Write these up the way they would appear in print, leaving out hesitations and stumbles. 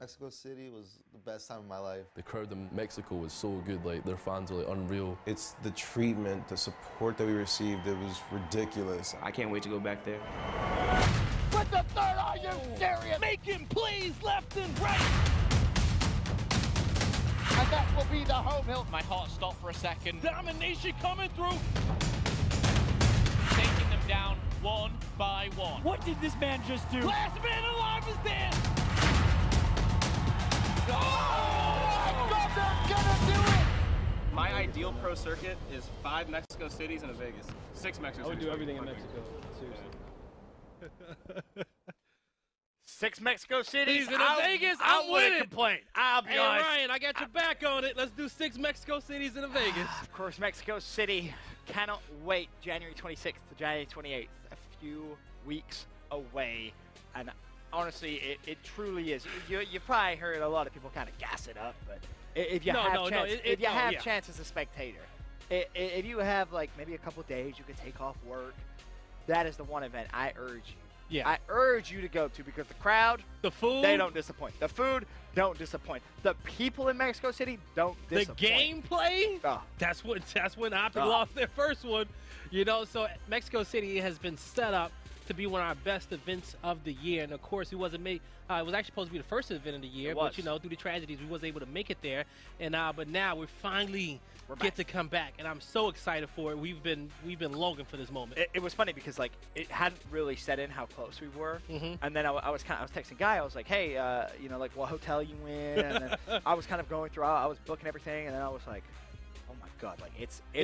Mexico City was the best time of my life. The crowd in Mexico was so good, like their fans are like unreal. It's the treatment, the support that we received, it was ridiculous. I can't wait to go back there. With the third, are you serious? Making plays left and right. And that will be the home hill. My heart stopped for a second. Domination coming through. Taking them down one by one. What did this man just do? Last man alive is dead. Oh my God, they're gonna do it! My ideal pro circuit is 5 Mexico cities and a Vegas. 6 Mexico cities. I would do everything in Mexico, seriously. 6 Mexico cities in Vegas. I wouldn't complain. I'll be honest. Ryan, I got your back on it. Let's do 6 Mexico cities in a Vegas. Of course, Mexico City. Cannot wait. January 26th to January 28th. A few weeks away. And honestly, it truly is. You probably heard a lot of people kind of gas it up, but if you have chance as a spectator, if you have like maybe a couple days you could take off work, that is the one event I urge you. Yeah. I urge you to go to, because the crowd, the food, they don't disappoint. The food don't disappoint. The people in Mexico City don't disappoint. The gameplay, that's when Optic lost their first one. You know, so Mexico City has been set up to be one of our best events of the year, and of course it wasn't made. It was actually supposed to be the first event of the year, but you know, through the tragedies, we wasn't able to make it there. And but now we're finally get to come back, and I'm so excited for it. We've been longing for this moment. It was funny because like it hadn't really set in how close we were, and then I was texting Guy. I was like, hey, you know, like what hotel you in? And then I was kind of going through. I was booking everything, and then I was like, oh my God, like we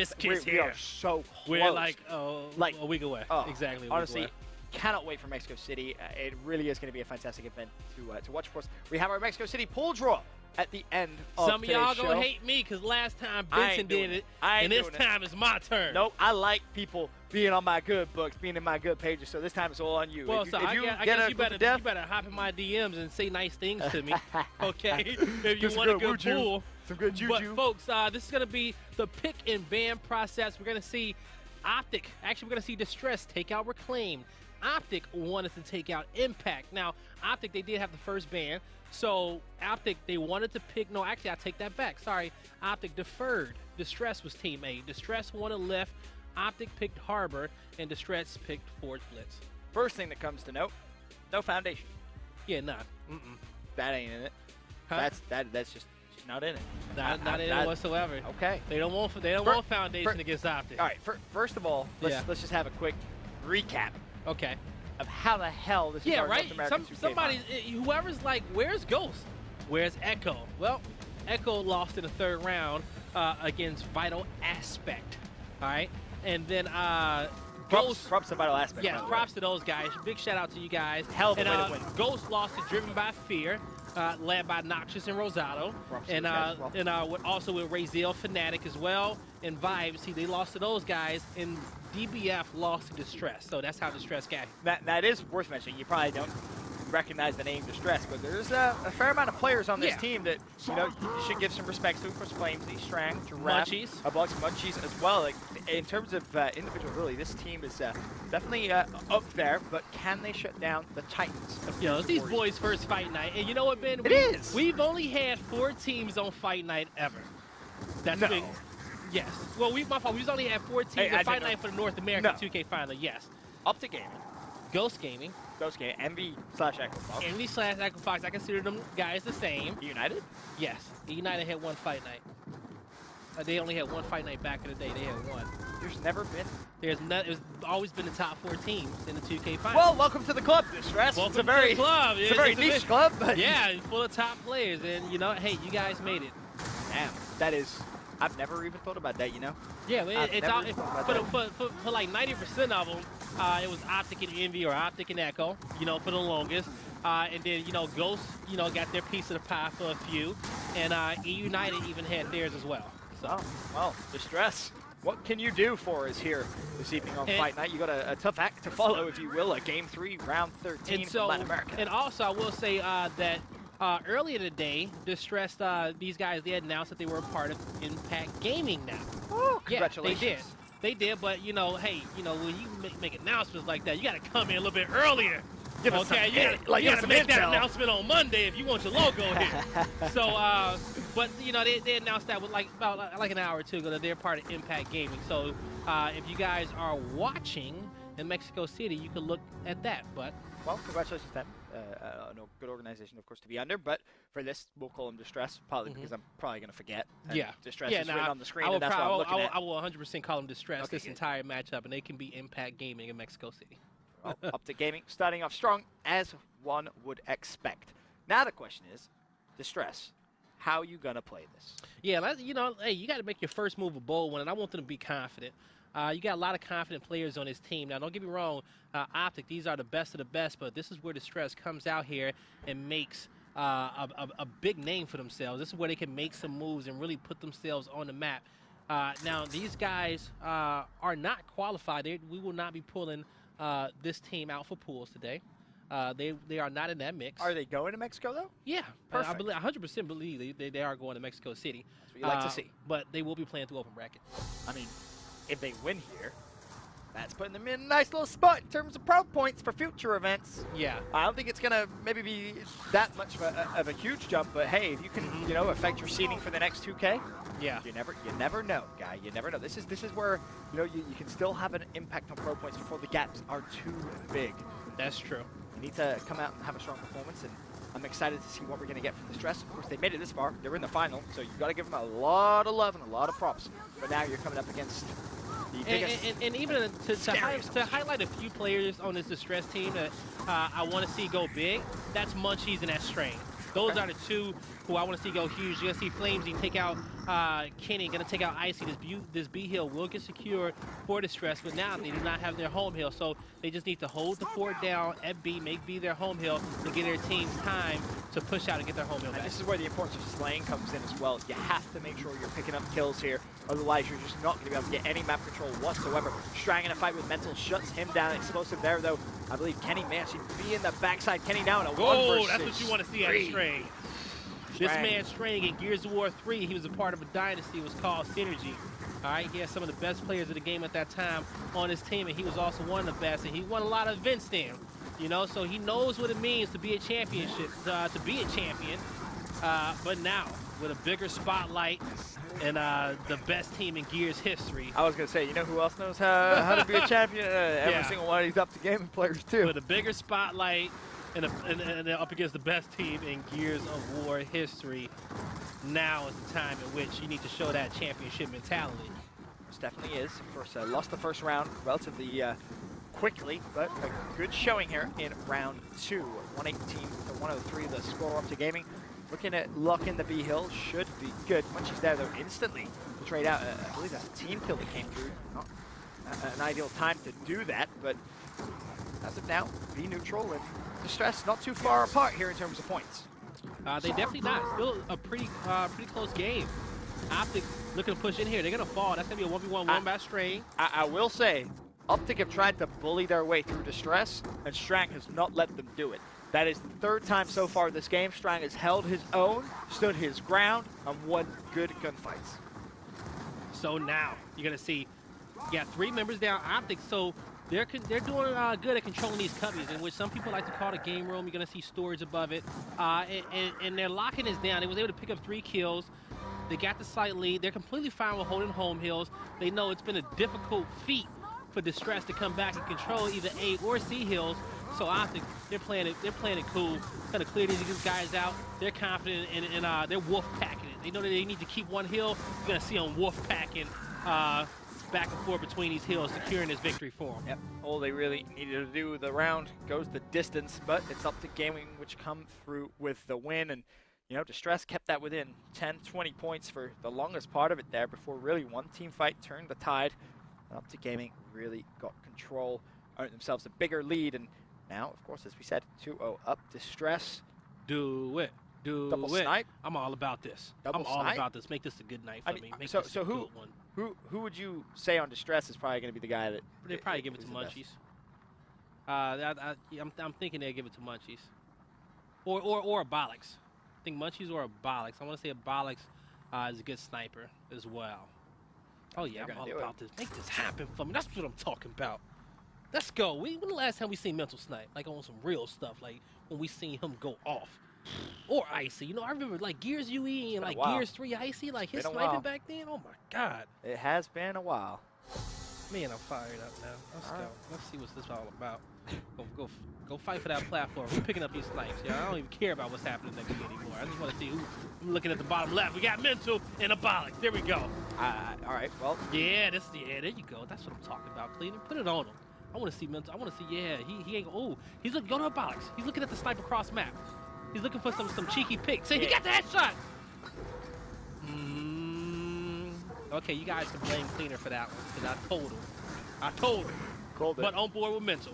are so close. We're like a week away. Exactly. Honestly. Cannot wait for Mexico City. It really is going to be a fantastic event to watch for us. We have our Mexico City pool draw at the end of Some of y'all show. gonna hate me because last time Benson did it, and this time it's my turn. Nope, I like people being on my good books, being in my good pages, so this time it's all on you. Well, I guess you better hop in my DMs and say nice things to me, okay? If you want a good pool. Some good juju. But folks, this is gonna be the pick and ban process. We're gonna see Optic. Actually, we're gonna see Distress take out Reclaim. Optic wanted to take out Impact. Now, Optic, they did have the first ban. So, Optic, they wanted to pick... No, actually, I take that back. Sorry. Optic deferred. Distress was Team A. Distress wanted left. Optic picked Harbor. And Distress picked Forge Blitz. First thing that comes to note, no foundation. Yeah, nah. That ain't in it. Huh? That's just not in it. Not in it whatsoever. Okay. They don't want foundation against Optic. All right. First of all, let's just have a quick recap. Okay. Of how the hell this is our North American 2K somebody, whoever's like, where's Ghost? Where's Echo? Well, Echo lost in the third round against Vital Aspect. All right. And then Ghost. Props to Vital Aspect. Yeah, props to those guys. Big shout out to you guys. Hell of a way to win. Ghost lost to Driven by Fear, led by Noxious and Rosado. And also with Raziel Fnatic as well. And Vibes, they lost to those guys. And DBF lost to Distress, so that's how Distress got here. That is worth mentioning. You probably don't recognize the name Distress, but there's a fair amount of players on this team that you should give some respect to. Of course, Flamesy, Strang, Giraffe, Munchies as well. Like in terms of individual ability, this team is definitely up there. But can they shut down the Titans? It's these boys' first fight night, and you know what, Ben? We've only had 4 teams on fight night ever. That's big. Yes. Well, my fault. We just only had 4 teams in Fight Night for the North American 2K final. Yes. Optic Gaming. Ghost Gaming. Envy/Aquafox. Envy/Aquafox. I consider them guys the same. United? Yes. United had 1 fight night. They only had 1 fight night back in the day. They had 1. There's never been. It's always been the top 4 teams in the 2K final. Well, welcome to the club, Distress. Welcome to the club. It's a very niche club. But yeah, full of top players. And, you know, hey, you guys made it. Damn. That is... I've never even thought about that, you know? Yeah, for like 90% of them, it was Optic and Envy or Optic and Echo, you know, for the longest. And then, you know, Ghost, you know, got their piece of the pie for a few. And United even had theirs as well. So. Well, Distress, what can you do for us here this evening on Fight Night? You got a tough act to follow, if you will, a Game 3, Round 13 from Latin America. And also, I will say that earlier today, Distress, these guys, they announced that they were a part of Impact Gaming now. Oh, congratulations. Yeah, they did, but, you know, hey, you know, when you make announcements like that, you got to come in a little bit earlier Give us Okay, some, you got to make that intel. announcement on Monday if you want your logo here. So, but you know, they announced that with about an hour or two ago that they're part of Impact Gaming. So, if you guys are watching in Mexico City, you can look at that. But Well, congratulations to them. No good organization, of course, to be under. But for this, we'll call them Distress, partly because I'm probably going to forget. And yeah, Distress yeah, is written on the screen, I will and that's what I'm looking at. I will 100% call them Distress Okay, this good. entire matchup, and they can be Impact Gaming in Mexico City. Well, Optic Gaming starting off strong, as one would expect. Now the question is, Distress, how you going to play this? Yeah, you know, hey, you got to make your first move a bold one, and I want them to be confident. You got a lot of confident players on this team. Now, don't get me wrong, Optic, these are the best of the best, but this is where Distress comes out here and makes a big name for themselves. This is where they can make some moves and really put themselves on the map. Now, these guys are not qualified. We will not be pulling this team out for pools today. They are not in that mix. Are they going to Mexico, though? Yeah, Perfect. I believe 100% believe they are going to Mexico City. That's what you like to see. But they will be playing through open bracket. I mean, if they win here, that's putting them in a nice little spot in terms of pro points for future events. Yeah. I don't think it's going to maybe be that much of a huge jump, but hey, if you can, you know, affect your seeding for the next 2K, Yeah. you never know, guy. You never know. This is where, you know, you can still have an impact on pro points before the gaps are too big. That's true. You need to come out and have a strong performance, and I'm excited to see what we're going to get from Distress. Of course, they made it this far. They're in the final, so you've got to give them a lot of love and a lot of props. But now you're coming up against the biggest... And even to highlight a few players on this Distress team that I want to see go big, that's Munchies and that's Strain. Those are the two who I want to see go huge. You're going to see Flamesy take out Kenny, going to take out Icy. This B hill will get secured for Distress, but now they do not have their home hill, so they just need to hold the fort down at B, make B their home hill, to get their team time to push out and get their home hill And back. this is where the importance of slaying comes in as well. You have to make sure you're picking up kills here, otherwise you're just not going to be able to get any map control whatsoever. Strang in a fight with Mental shuts him down. Explosive there, though. I believe Kenny may actually be in the backside. Kenny now in a 1 versus that's what you want to see out of Strain. This man Strang in Gears of War 3, he was a part of a dynasty. It was called Synergy. All right, he had some of the best players of the game at that time on his team, and he was also one of the best, and he won a lot of events then. You know, so he knows what it means to be a championship, to be a champion. But now, with a bigger spotlight and the best team in Gears history. I was going to say, you know who else knows how to be a champion? Every single one of these Optic Gaming players, too. With a bigger spotlight and they're up against the best team in Gears of War history, now is the time in which you need to show that championship mentality. This definitely is. Of course, lost the first round relatively quickly, but a good showing here in round 2. 118 to 103, the score up to Gaming. Looking at luck in the B hill, should be good. Munchie's there, though, instantly to trade out. I believe that's a team kill that came through. Not an ideal time to do that, but as of now, be neutral and Distress not too far apart here in terms of points. They definitely not. Still a pretty close game. Optic looking to push in here. They're going to fall. That's going to be a 1v1 won by Strain. I will say, Optic have tried to bully their way through Distress, and Strang has not let them do it. That is the 3rd time so far this game. Strang has held his own, stood his ground, and won good gunfights. So now you're going to see, you got 3 members down. Optic, so they're doing good at controlling these cubbies, in which some people like to call the game room. You're going to see storage above it. And they're locking this down. They was able to pick up 3 kills. They got the slight lead. They're completely fine with holding home hills. They know it's been a difficult feat for Distress to come back and control either A or C hills. So Optic, they're playing it cool. Kind of clear these guys out. They're confident and they're wolf packing it. They know that they need to keep one hill. You're gonna see them wolf packing back and forth between these hills, securing this victory for them. Yep. All they really needed to do, the round goes the distance, but it's up to Gaming, which come through with the win. And you know, Distress kept that within 10, 20 points for the longest part of it there before really one team fight turned the tide. And up to Gaming really got control, earned themselves a bigger lead, and now, of course, as we said, 2-0 up. Distress. Do it. Double snipe. I'm all about this. Double I'm all snipe? about this. Make this a good night for me. Make so this a who good one. who would you say on Distress is probably going to be the guy that They probably give it to is the best? Munchies. I'm thinking they'll give it to Munchies. Or a Bollocks. I think Munchies or a Bollocks. I want to say a Bollocks is a good sniper as well. Oh, yeah, They're I'm all gonna do about this. Make this happen for me. That's what I'm talking about. Let's go. When the last time we seen Mental snipe? Like on some real stuff, like when we seen him go off. Or Icy. You know, I remember like Gears UE and like Gears 3 Icy, like his sniping back then. Oh my God. It has been a while. Man, I'm fired up now. Let's go. Let's see what's this all about. Go fight for that platform. We're picking up these snipes. Yeah, I don't even care about what's happening next to me anymore. I just want to see who. I'm looking at the bottom left. We got Mental and Abolic. There we go. All right, well. Yeah, there you go. That's what I'm talking about, Cleveland. Put it on him. I want to see Mental. I want to see, yeah, he ain't, oh, he's looking, go to Abolic. He's looking at the sniper cross map. He's looking for some cheeky picks. Say, he got the headshot. Okay, you guys can blame Cleaner for that one, because I told him. But on board with Mental.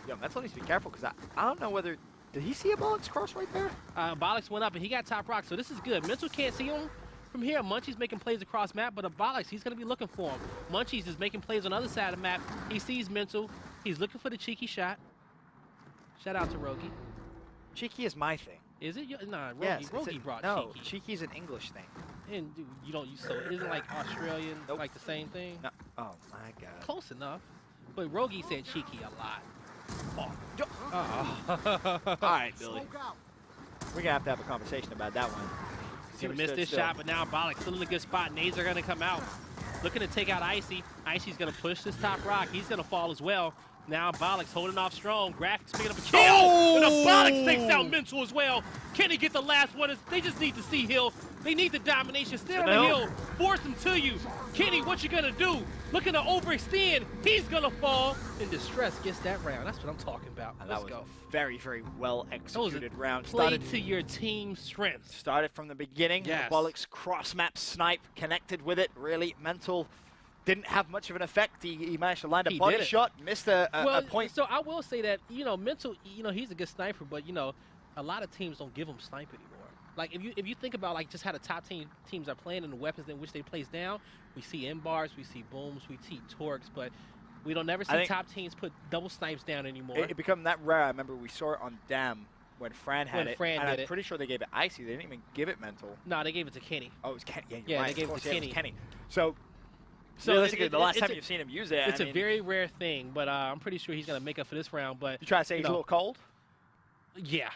Yeah, Mental needs to be careful, because I don't know whether, did he see Abolic's cross right there? Abolic's went up, and he got top rock, so this is good. Mental can't see him from here. Munchie's making plays across map, but Abolic's, he's going to be looking for him. Munchie's is making plays on the other side of the map. He sees Mental. He's looking for the cheeky shot. Shout out to Rogi. Cheeky is my thing. Is it? Nah, Rogi, yes, Rogi brought no, cheeky. Cheeky's an English thing. And dude, you don't use so isn't like Australian like the same thing? No. Oh my God. Close enough. But Rogi said cheeky a lot. All right, Billy. We're gonna have to have a conversation about that one. He missed this shot, but now Bollock still in a good spot. Nades are gonna come out. Looking to take out Icy. Icy's gonna push this top rock. He's gonna fall as well. Now Bollock's holding off strong. Graphics picking up a kill. And the Bollock takes out Mental as well. Can he get the last one? They just need to see Hill. They need the domination. Stay on the hill. Force him to you. Kenny, what you gonna do? Looking to overextend. He's gonna fall. And Distress gets that round. That's what I'm talking about. Let's go. Very, very well executed round. Play to your team's strengths. Started from the beginning. Yes. Bollock's cross-map snipe connected with it. Really, Mental didn't have much of an effect. He managed to land a body shot, missed a point. So I will say that, you know, Mental, you know, he's a good sniper, but, you know, a lot of teams don't give him snipe anymore. Like, if you think about, like, just how the top teams are playing and the weapons in which they place down, we see M-bars, we see booms, we see torques, but we don't never see top teams put double snipes down anymore. It become that rare. I remember we saw it on Dam when Fran had it. And I'm pretty sure they gave it Icy. They didn't even give it Mental. No, they gave it to Kenny. Oh, it was Kenny. Yeah, they gave it to Kenny. So realistically, the last time you've seen him use it, it's a very rare thing, but I'm pretty sure he's going to make up for this round. But you try to say he's a little cold? Yeah.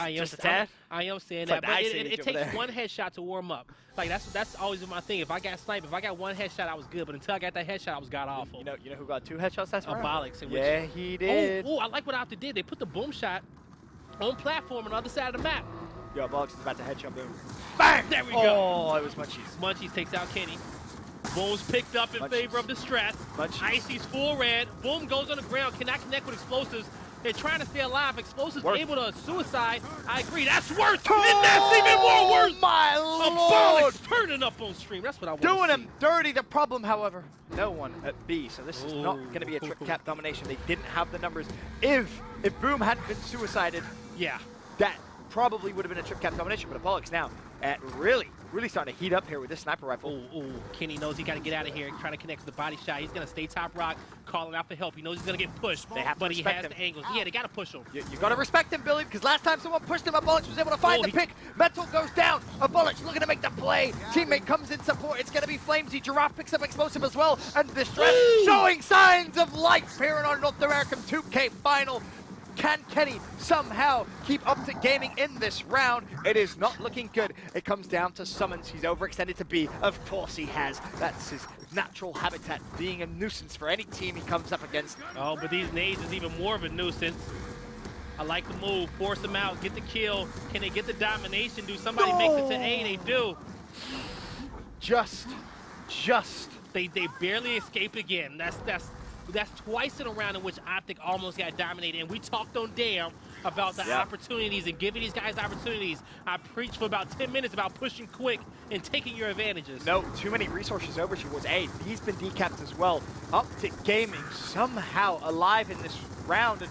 Just a tad? I am saying that, but it takes one headshot to warm up. Like that's always been my thing. If I got sniped, if I got one headshot, I was good. But until I got that headshot, I was god awful. You know who got 2 headshots? That's Abolic. Yeah, he did. Oh, I like what Optic did. They put the boom shot on platform on the other side of the map. Yo, Abolic is about to headshot boom. Bang! There we go. Oh, it was Munchies. Munchies takes out Kenny. Boom's picked up in favor of Distress. Icy's full red. Boom goes on the ground. Cannot connect with explosives. They're trying to stay alive. Explosives able to suicide. I agree. That's worse. And that's even more worse. My Lord. Abolic's turning up on stream. That's what I want to see. Doing him dirty. The problem, however, no one at B. So this is not going to be a trip cap domination. They didn't have the numbers. If Boom hadn't been suicided, yeah, that probably would have been a trip cap domination. But Abolic's now really starting to heat up here with this sniper rifle. Kenny knows he got to get out of here and try to connect with the body shot. He's going to stay top rock, calling out for help. He knows he's going to get pushed, but he has the angles. Yeah, they got to push him. You got to respect him, Billy, because last time someone pushed him, Abolic's was able to find the pick. Mental goes down. Abolic's looking to make the play. Teammate comes in support. It's going to be Flamesy. Giraffe picks up explosive as well, and Distress showing signs of life here in our North American 2K final. Can Kenny somehow keep Optic Gaming in this round? It is not looking good. It comes down to summons. He's overextended to B. Of course he has. That's his natural habitat, being a nuisance for any team he comes up against. Oh, but these nades is even more of a nuisance. I like the move. Force them out. Get the kill. Can they get the domination? Do somebody makes it to A? They do. Just. They barely escaped again. That's twice in a round in which Optic almost got dominated. And we talked on Dam about the opportunities and giving these guys opportunities. I preached for about 10 minutes about pushing quick and taking your advantages. No, too many resources over towards A. He's been decapped as well. Optic Gaming somehow alive in this round. And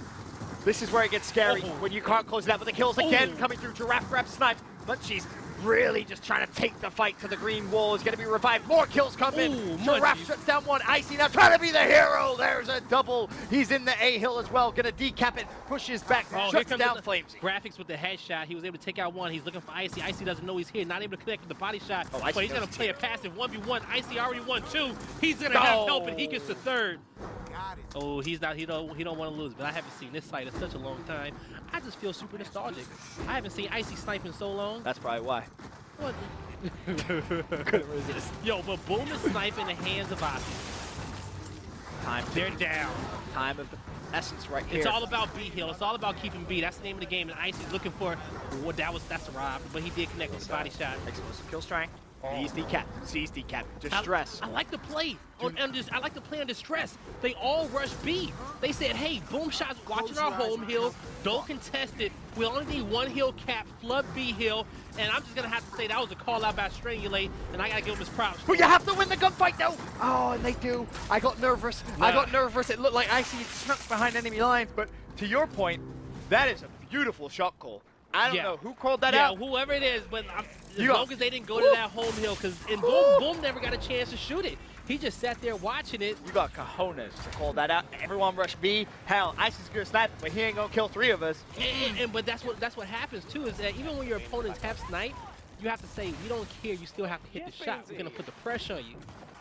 this is where it gets scary when you can't close it out. But the kills again coming through. Giraffe grab snipe. Munchies really just trying to take the fight to the green wall. Is going to be revived. More kills come in. Giraffe shuts down one. Icy now trying to be the hero. There's a double. He's in the A hill as well. Going to decap it. Pushes back. Shuts down Flamesy. Graphics with the headshot. He was able to take out one. He's looking for Icy. Icy doesn't know he's here. Not able to connect with the body shot. But he's going to play a passive 1v1. Icy already won 2. He's going to have help and he gets the third. Oh, he's not. He don't want to lose. But I haven't seen this sight in such a long time. I just feel super nostalgic. I haven't seen Icy snipe in so long. That's probably why. What? Couldn't resist. Yo, but Boom is snipe in the hands of Optic. They're down. Time of the essence right here. It's all about B Hill. It's all about keeping B. That's the name of the game. And Icy's looking for what that's a rob, but he did connect with the body shot. Explosive kill strength. Sees decap. Sees decap. Distress. I like to play I like to play on Distress. They all rush B. They said, hey, Boom Shot's watching our home hill. Don't contest it. We only need one hill cap, flood B hill. And I'm just going to have to say that was a call out by Strangulate, and I got to give him his props. But you have to win the gunfight, though. Oh, and they do. I got nervous. Nah. I got nervous. It looked like Icy snuck behind enemy lines. But to your point, that is a beautiful shot call. I don't know who called that out. Yeah, whoever it is, but as You long as they didn't go to that home hill, because Boom never got a chance to shoot it. He just sat there watching it. You got cojones to call that out. Everyone rush B. Hell, Icy's good sniper, but he ain't gonna kill 3 of us. But that's what happens too, is that even when your opponents have snipe, you have to say, we don't care, you still have to hit the shot. We're gonna put the pressure on you.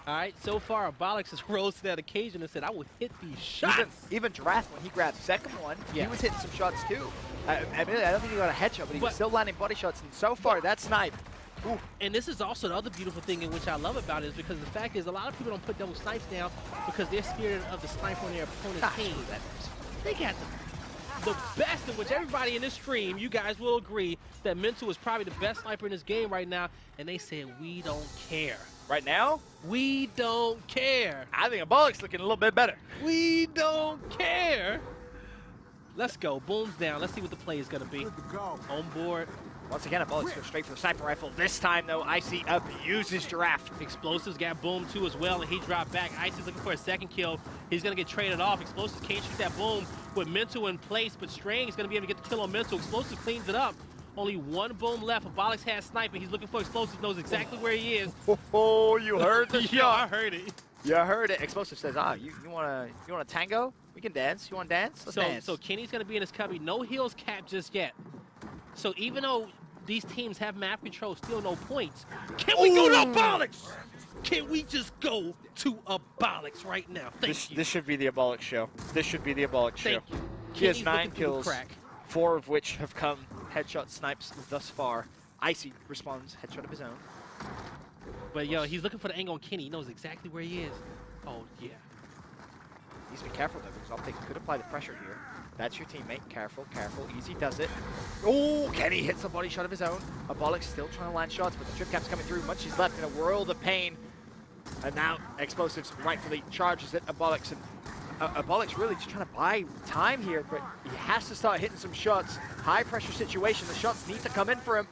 All right, so far, Abolix has rose to that occasion and said, I will hit these shots. Even Draft, when he grabbed second one, he was hitting some shots too. I don't think he got a headshot, but he was still landing body shots, and so far, that snipe. Ooh. And this is also the other beautiful thing in which I love about it, is because the fact is a lot of people don't put double snipes down because they're scared of the snipe on their opponent's team. They got the best, in which everybody in this stream, you guys will agree that Mental is probably the best sniper in this game right now, and they said, we don't care. Right now? We don't care. I think Abolix looking a little bit better. We don't care. Let's go. Boom's down. Let's see what the play is going to be. On board. Once again, Abolix goes straight for the sniper rifle. This time, though, Icy abuses Giraffe. Explosives got Boom too as well, and he dropped back. Icy's looking for a second kill. He's going to get traded off. Explosives can't shoot that Boom with Mental in place, but Strange is going to be able to get the kill on Mental. Explosives cleans it up. Only one Boom left. Abolix has sniping. He's looking for Explosives, knows exactly where he is. Oh, you heard the Yeah, I heard it. Yeah, I heard it. Explosive says, you wanna tango? We can dance. You wanna dance? Let's dance. So Kenny's going to be in his cubby. No heals capped just yet. So even though these teams have map control, still no points. Can we go to Abolix? Can we just go to Abolix right now? This should be the Abolix show. This should be the Abolix show. Thank you. He has Kenny's 9 looking through the kills, crack. 4 of which have come headshot snipes thus far. Icy responds, headshot of his own. But yo, he's looking for the angle on Kenny. He knows exactly where he is. Oh yeah. Needs to be careful though, because Optic could apply the pressure here. That's your teammate. Careful, careful. Easy does it. Oh, Kenny hits a body shot of his own. Abolix still trying to land shots, but the trip cap's coming through. Munchie's left in a world of pain. And now Explosives rightfully charges at Abolix. And Abolix really just trying to buy time here, but he has to start hitting some shots. High pressure situation. The shots need to come in for him.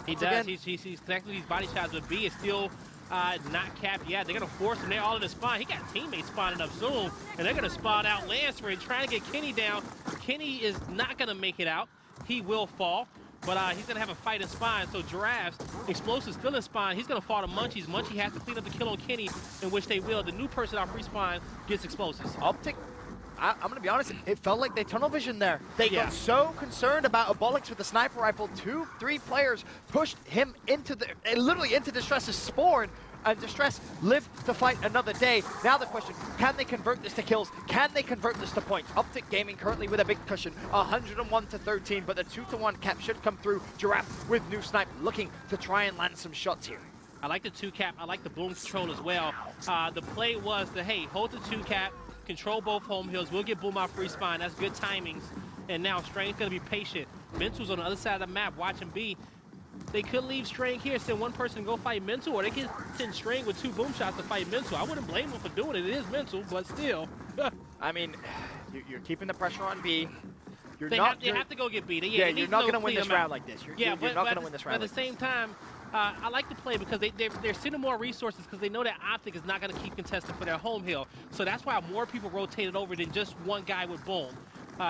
He does. He's connecting these body shots with B. It's still not capped yet. They're going to force him. They're all in the spawn. He got teammates spawning up soon, and they're going to spawn out Lancer and trying to get Kenny down. Kenny is not going to make it out. He will fall, but he's going to have a fight in spawn. So Giraffes, Explosives still in spawn. He's going to fall to Munchies. Munchie has to clean up the kill on Kenny, in which they will. The new person off respawn gets Explosives. Optic, I'm going to be honest, it felt like they tunnel vision there. They got so concerned about Abolix with the sniper rifle. 2-3 players pushed him into literally into Distress's spawn, and Distress lived to fight another day. Now the question, can they convert this to kills? Can they convert this to points? Optic Gaming currently with a big cushion, 101-13, but the 2-1 cap should come through. Giraffe with new snipe looking to try and land some shots here. I like the 2 cap. I like the Boom control as well. The play was to, hey, hold the 2 cap, control both home hills. We'll get Boom off respawn. That's good timings. And now Strain's going to be patient. Mental's on the other side of the map watching B. They could leave Strain here, send one person to go fight Mental, or they could send Strain with 2 boom shots to fight Mental. I wouldn't blame them for doing it. It is Mental, but still. I mean, you're keeping the pressure on B. They have to go get B. You're not going to win this round like this. You're not going to win this round. At the same time, I like the play because they're sending more resources because they know that Optic is not going to keep contesting for their home hill. So that's why more people rotated over than just one guy with Boom.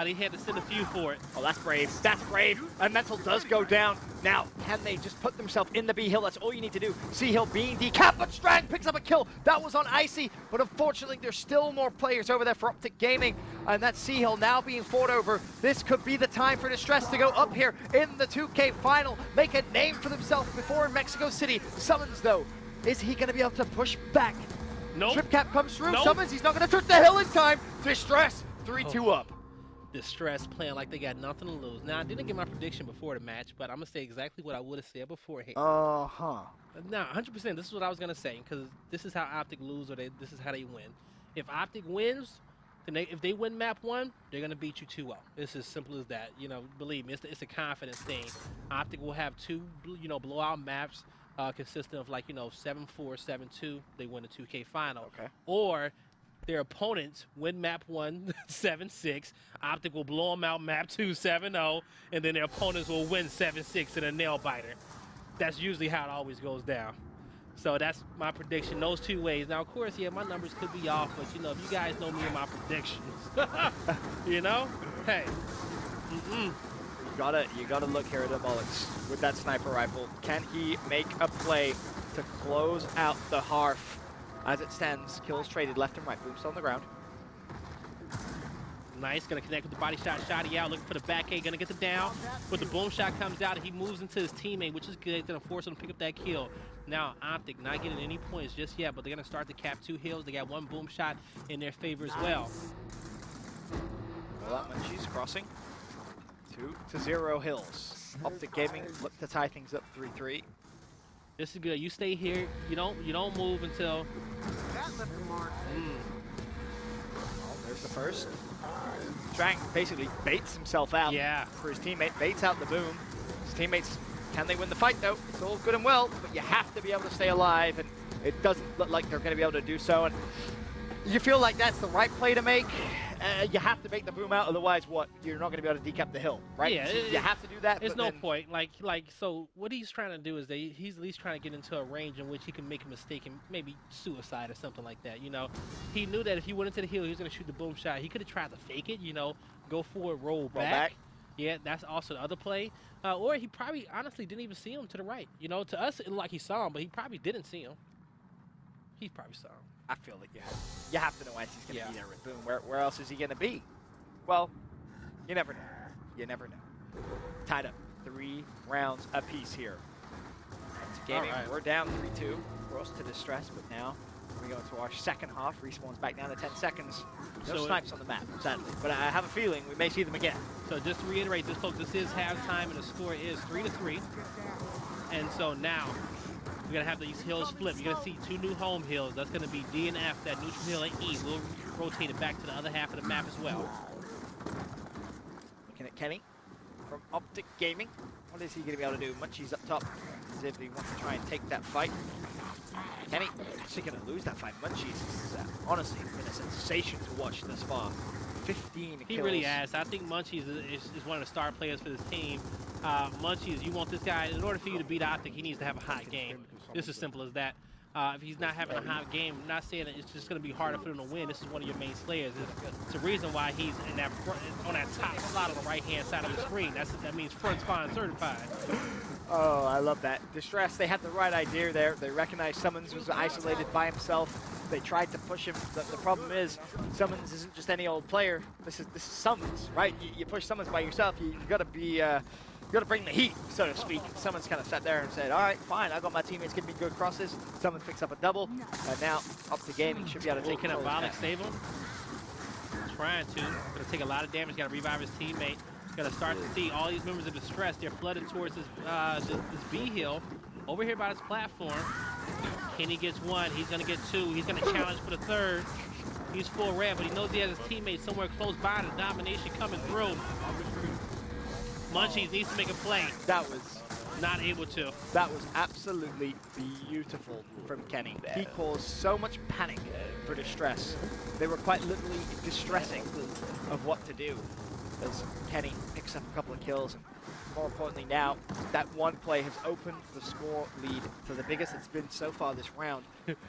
They had to send a few for it. Oh, that's brave. That's brave. And Mental does go down. Now, can they just put themselves in the B hill? That's all you need to do. C hill being decapped, but Strang picks up a kill. That was on Icy, but unfortunately, there's still more players over there for Optic Gaming, and that C hill now being fought over. This could be the time for Distress to go up here in the 2K final, make a name for themselves before in Mexico City. Summons, though, is he going to be able to push back Nope. Trip cap comes through. Nope. Summons. He's not going to touch the hill in time. Distress. 3-2 up. Distress playing like they got nothing to lose. Now, I didn't get my prediction before the match, but I'm going to say exactly what I would have said beforehand. Uh-huh. Now, 100%, this is what I was going to say, because this is how Optic lose, or this is how they win. If Optic wins, then if they win map 1, they're going to beat you 2-0. It's as simple as that. You know, believe me, it's a confidence thing. Optic will have 2, blowout maps consisting of, like, 7-4, 7-2. They win the 2K final. Okay. Or their opponents win map 1, 7-6. Optic will blow them out map 2, 7-0. And then their opponents will win 7-6 in a nail biter. That's usually how it always goes down. So that's my prediction, those 2 ways. Now, of course, yeah, my numbers could be off, but, if you guys know me and my predictions, hey. You gotta look here at Alex with that sniper rifle. Can he make a play to close out the Hearth? As it stands, kills traded left and right. Boom's on the ground. Nice, gonna connect with the body shot, shotty out, looking for the back A, gonna get the down. But the boom shot comes out and he moves into his teammate, which is good. Gonna force him to pick up that kill. Now, Optic not getting any points just yet, but they're gonna start to cap 2 hills. They got 1 boom shot in their favor as well. Well, that Munchie's crossing. 2-0 hills. Optic Gaming look to tie things up 3-3. This is good. You stay here. You don't move until. There's the first. Trang basically baits himself out for his teammate. Baits out the boom. His teammates, can they win the fight though? It's all good and well, but you have to be able to stay alive, and it doesn't look like they're going to be able to do so. And you feel like that's the right play to make. You have to make the boom out, otherwise what? You're not going to be able to decap the hill, right? Yeah, so you have to do that. There's no point. So what he's trying to do is he's at least trying to get into a range in which he can make a mistake and maybe suicide or something like that. He knew that if he went into the hill, he was going to shoot the boom shot. He could have tried to fake it, go forward, roll back. Yeah, that's also the other play. Or he probably honestly didn't even see him to the right. To us it looked like he saw him, but he probably didn't see him. He probably saw him. I feel like you have to know as he's going to be there with Boom. Where else is he going to be? Well, you never know. You never know. Tied up 3 rounds apiece here. It's gaming. Right. We're down 3-2. Cross to distress, but now we go into our second half. Respawns back down to 10 seconds. No snipes on the map, sadly. But I have a feeling we may see them again. So just to reiterate this, folks, this is halftime, and the score is 3-3. And so now we're going to have these hills flip. You're going to see 2 new home hills. That's going to be D and F, that neutral hill, and E. We'll rotate it back to the other half of the map as well. Looking at Kenny from Optic Gaming. What is he going to be able to do? Munchie's up top as if he wants to try and take that fight. Kenny actually going to lose that fight. Munchie's honestly been a sensation to watch thus far. 15 kills. He really has. I think Munchies is one of the star players for this team. Munchies, you want this guy, in order for you to beat Optic, he needs to have a hot game. It's as simple as that. If he's not having a hot game, I'm not saying that it's just going to be harder for him to win. This is one of your main slayers. It's the reason why he's in that on that top slot on the right-hand side of the screen. That means front spawn certified. Oh, I love that. Distress, they had the right idea there. They recognized Summons was isolated by himself. They tried to push him. The problem is, Summons isn't just any old player. This is Summons, right? You push Summons by yourself, you gotta be you gotta bring the heat, so to speak. Someone's kind of sat there and said, all right, fine, I got my teammates giving me good crosses. Someone picks up a double, and now up to gaming should be able to take Can Abolic save him? Trying to. Gonna take a lot of damage, gotta revive his teammate. Gonna start to see all these members of Distress. They're flooding towards this B hill. Over here by this platform. Kenny gets 1, he's gonna get 2, he's gonna challenge for the 3rd. He's full red, but he knows he has his teammate somewhere close by. The domination coming through. Munchies needs to make a play. That was not able to. That was absolutely beautiful from Kenny. He caused so much panic for Distress. They were quite literally distressing of what to do as Kenny picks up a couple of kills. And more importantly now, that one play has opened the score lead to the biggest it's been so far this round,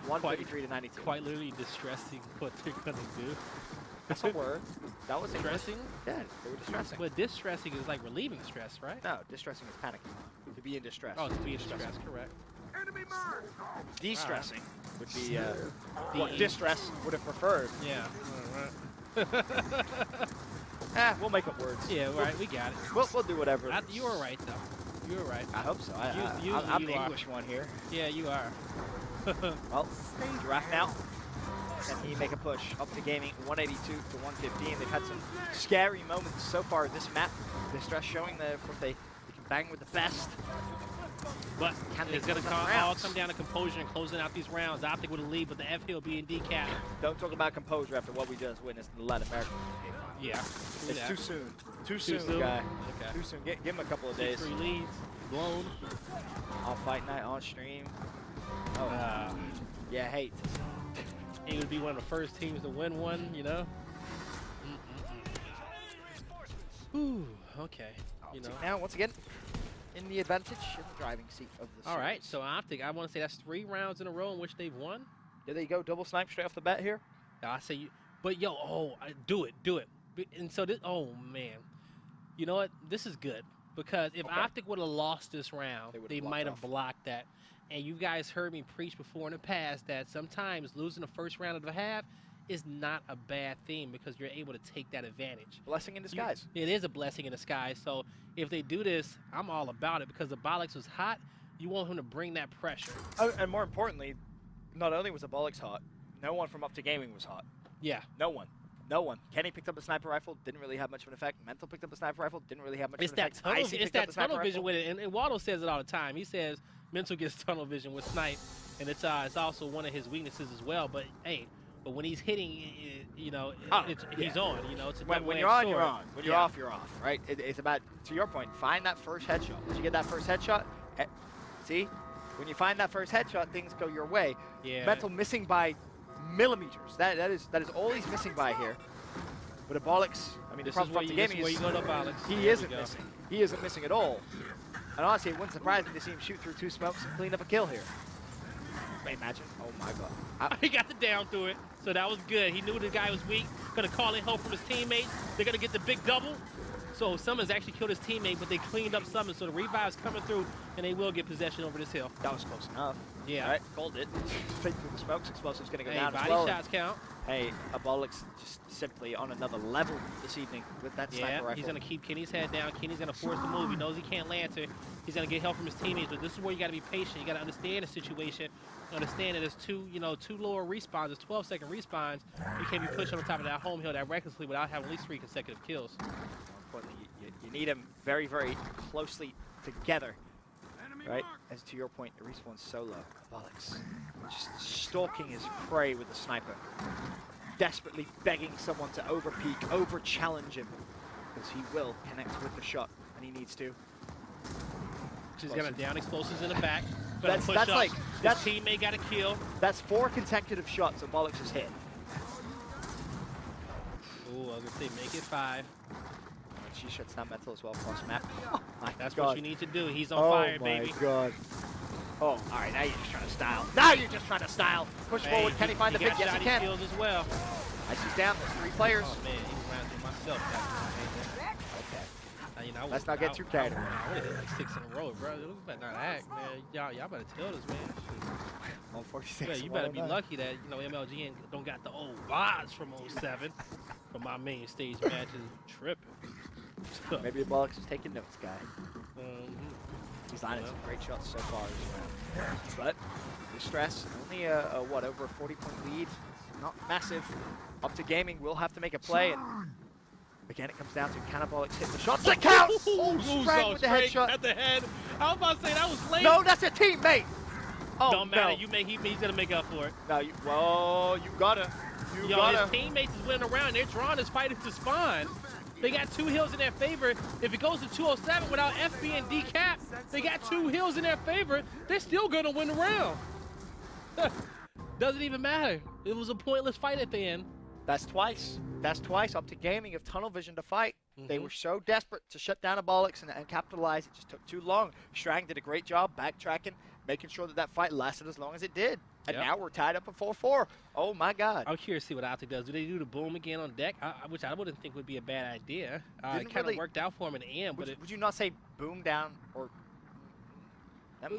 133 to 92. Quite literally distressing what they're gonna do. That's a word. That was distressing? Yeah, they were distressing. But distressing is like relieving stress, right? No, distressing is panicking. To be in distress. Oh, to be in distress, correct. De-stressing would be what distress would have preferred. Yeah. All right. We'll make up words. Yeah, right. We got it. We'll do whatever. You were right, though. You were right. I hope so. I'm the English one here. Yeah, you are. Well, Giraffe now Can he make a push? Up to gaming 182 to 115. They've had some scary moments so far this map. Distress showing that of course they can bang with the best. But Can they it's going to close out all rounds? come down to composure and closing out these rounds. Optic with a lead, but the F hill being decapped. Don't talk about composure after what we just witnessed in the Latin American game. Yeah. It's too soon. Too soon, guy. Okay. Too soon. Give him a couple of days. 3 leads, blown. On Fight Night, on stream. Oh, yeah, hate. He would be one of the first teams to win one, you know? Ooh, okay. You know. Now, once again, in the advantage in the driving seat of the series. All right, so Optic, I want to say that's 3 rounds in a row in which they've won. There you go, double snipe straight off the bat here. I say you, but yo, do it. And so this, oh man, you know what? This is good because if Optic would have lost this round, they might have blocked that. And you guys heard me preach before in the past that sometimes losing the first round of the half is not a bad thing because you're able to take that advantage. Blessing in disguise. It is a blessing in disguise. So if they do this, I'm all about it because the Bollocks was hot. You want him to bring that pressure. Oh, and more importantly, not only was the Bollocks hot, no one from Up to Gaming was hot. Yeah. No one. No one. Kenny picked up a sniper rifle, didn't really have much of an effect. Mental picked up a sniper rifle, didn't really have much of an effect. It's that tunnel vision with it, and Waldo says it all the time. He says Mental gets tunnel vision with snipe, and it's also one of his weaknesses as well. But hey, when he's hitting, you know, he's on. You know, it's a when you're on, you're on. When you're off, you're off. Right? It's about, to your point, find that first headshot. Did you get that first headshot? See, when you find that first headshot, things go your way. Yeah. Mental missing by millimeters. That is all he's missing by here. But a Bollocks, I mean, This the is problem where for you, gaming go to Bollocks. he isn't missing. He isn't missing at all. And honestly, it wouldn't surprise me to see him shoot through 2 smokes and clean up a kill here. Imagine. Oh my God. He got the down through it, so that was good. He knew the guy was weak. Gonna call in help from his teammates. They're gonna get the big double. So Summons actually killed his teammate, but they cleaned up Summons. So the revive's coming through, and they will get possession over this hill. That was close enough. Yeah. All right, called it. Straight through the smokes. Explosive's gonna go Hey, down as body well. shots count. Hey, a Bollocks just simply on another level this evening with that sniper rifle. He's gonna keep Kenny's head down. Kenny's gonna force the move. He knows he can't lantern. He's gonna get help from his teammates, but this is where you gotta be patient. You gotta understand the situation. Understand that there's two lower respawns. There's 12-second respawns. You can't be pushing on top of that home hill that recklessly without having at least 3 consecutive kills. Importantly, you need them very, very closely together. Right? As to your point, the respawn's solo. Bollocks just stalking his prey with the sniper. Desperately begging someone to over-peek, over-challenge him. Because he will connect with the shot, and he needs to. He's gonna down explosives in the back. That's His teammate got a kill. That's 4 consecutive shots that Bollocks has hit. Ooh, I was gonna say make it 5. And she shuts down Mental as well across map. That's what you need to do. He's on fire, baby. Oh my God. Oh, all right. Now you're just trying to style. Now you're just trying to style. Push forward. Can he find the pick? Yes, he can. Kills as well. As he's down, there's 3 players. Oh man, he ran through myself. Let's not get too carried away. I would have hit like 6 in a row, bro. You better not act, man. Y'all better tell this, man. 146. Yeah, you better be lucky that MLG don't got the old vibes from 07 from my main stage matches. Tripping. Maybe Bollocks is taking notes, guy. He's landed some great shots so far this round. But the stress, only over a 40-point lead, not massive. Up to Gaming will have to make a play, and again it comes down to can Bollocks hit the shots that count. Sprang with the headshot at the head. I was about to say that was late. No, that's a teammate. Oh, don't matter. He's gonna make up for it. No, you gotta. His teammates is winning around. They're drawing this fight into spawn. They got 2 hills in their favor. If it goes to 207 without F being decapped, they got 2 hills in their favor. They're still gonna win the round. Doesn't even matter. It was a pointless fight at the end. That's twice. Up to Gaming of tunnel vision to fight. They were so desperate to shut down a Bollocks and capitalize. It just took too long. Strang did a great job backtracking, making sure that fight lasted as long as it did. And now we're tied up at 4-4. Oh, my God. I'm curious to see what Optic does. Do they do the boom again on deck? Which I wouldn't think would be a bad idea. It kind of worked out for him in the end. Would you not say boom down or...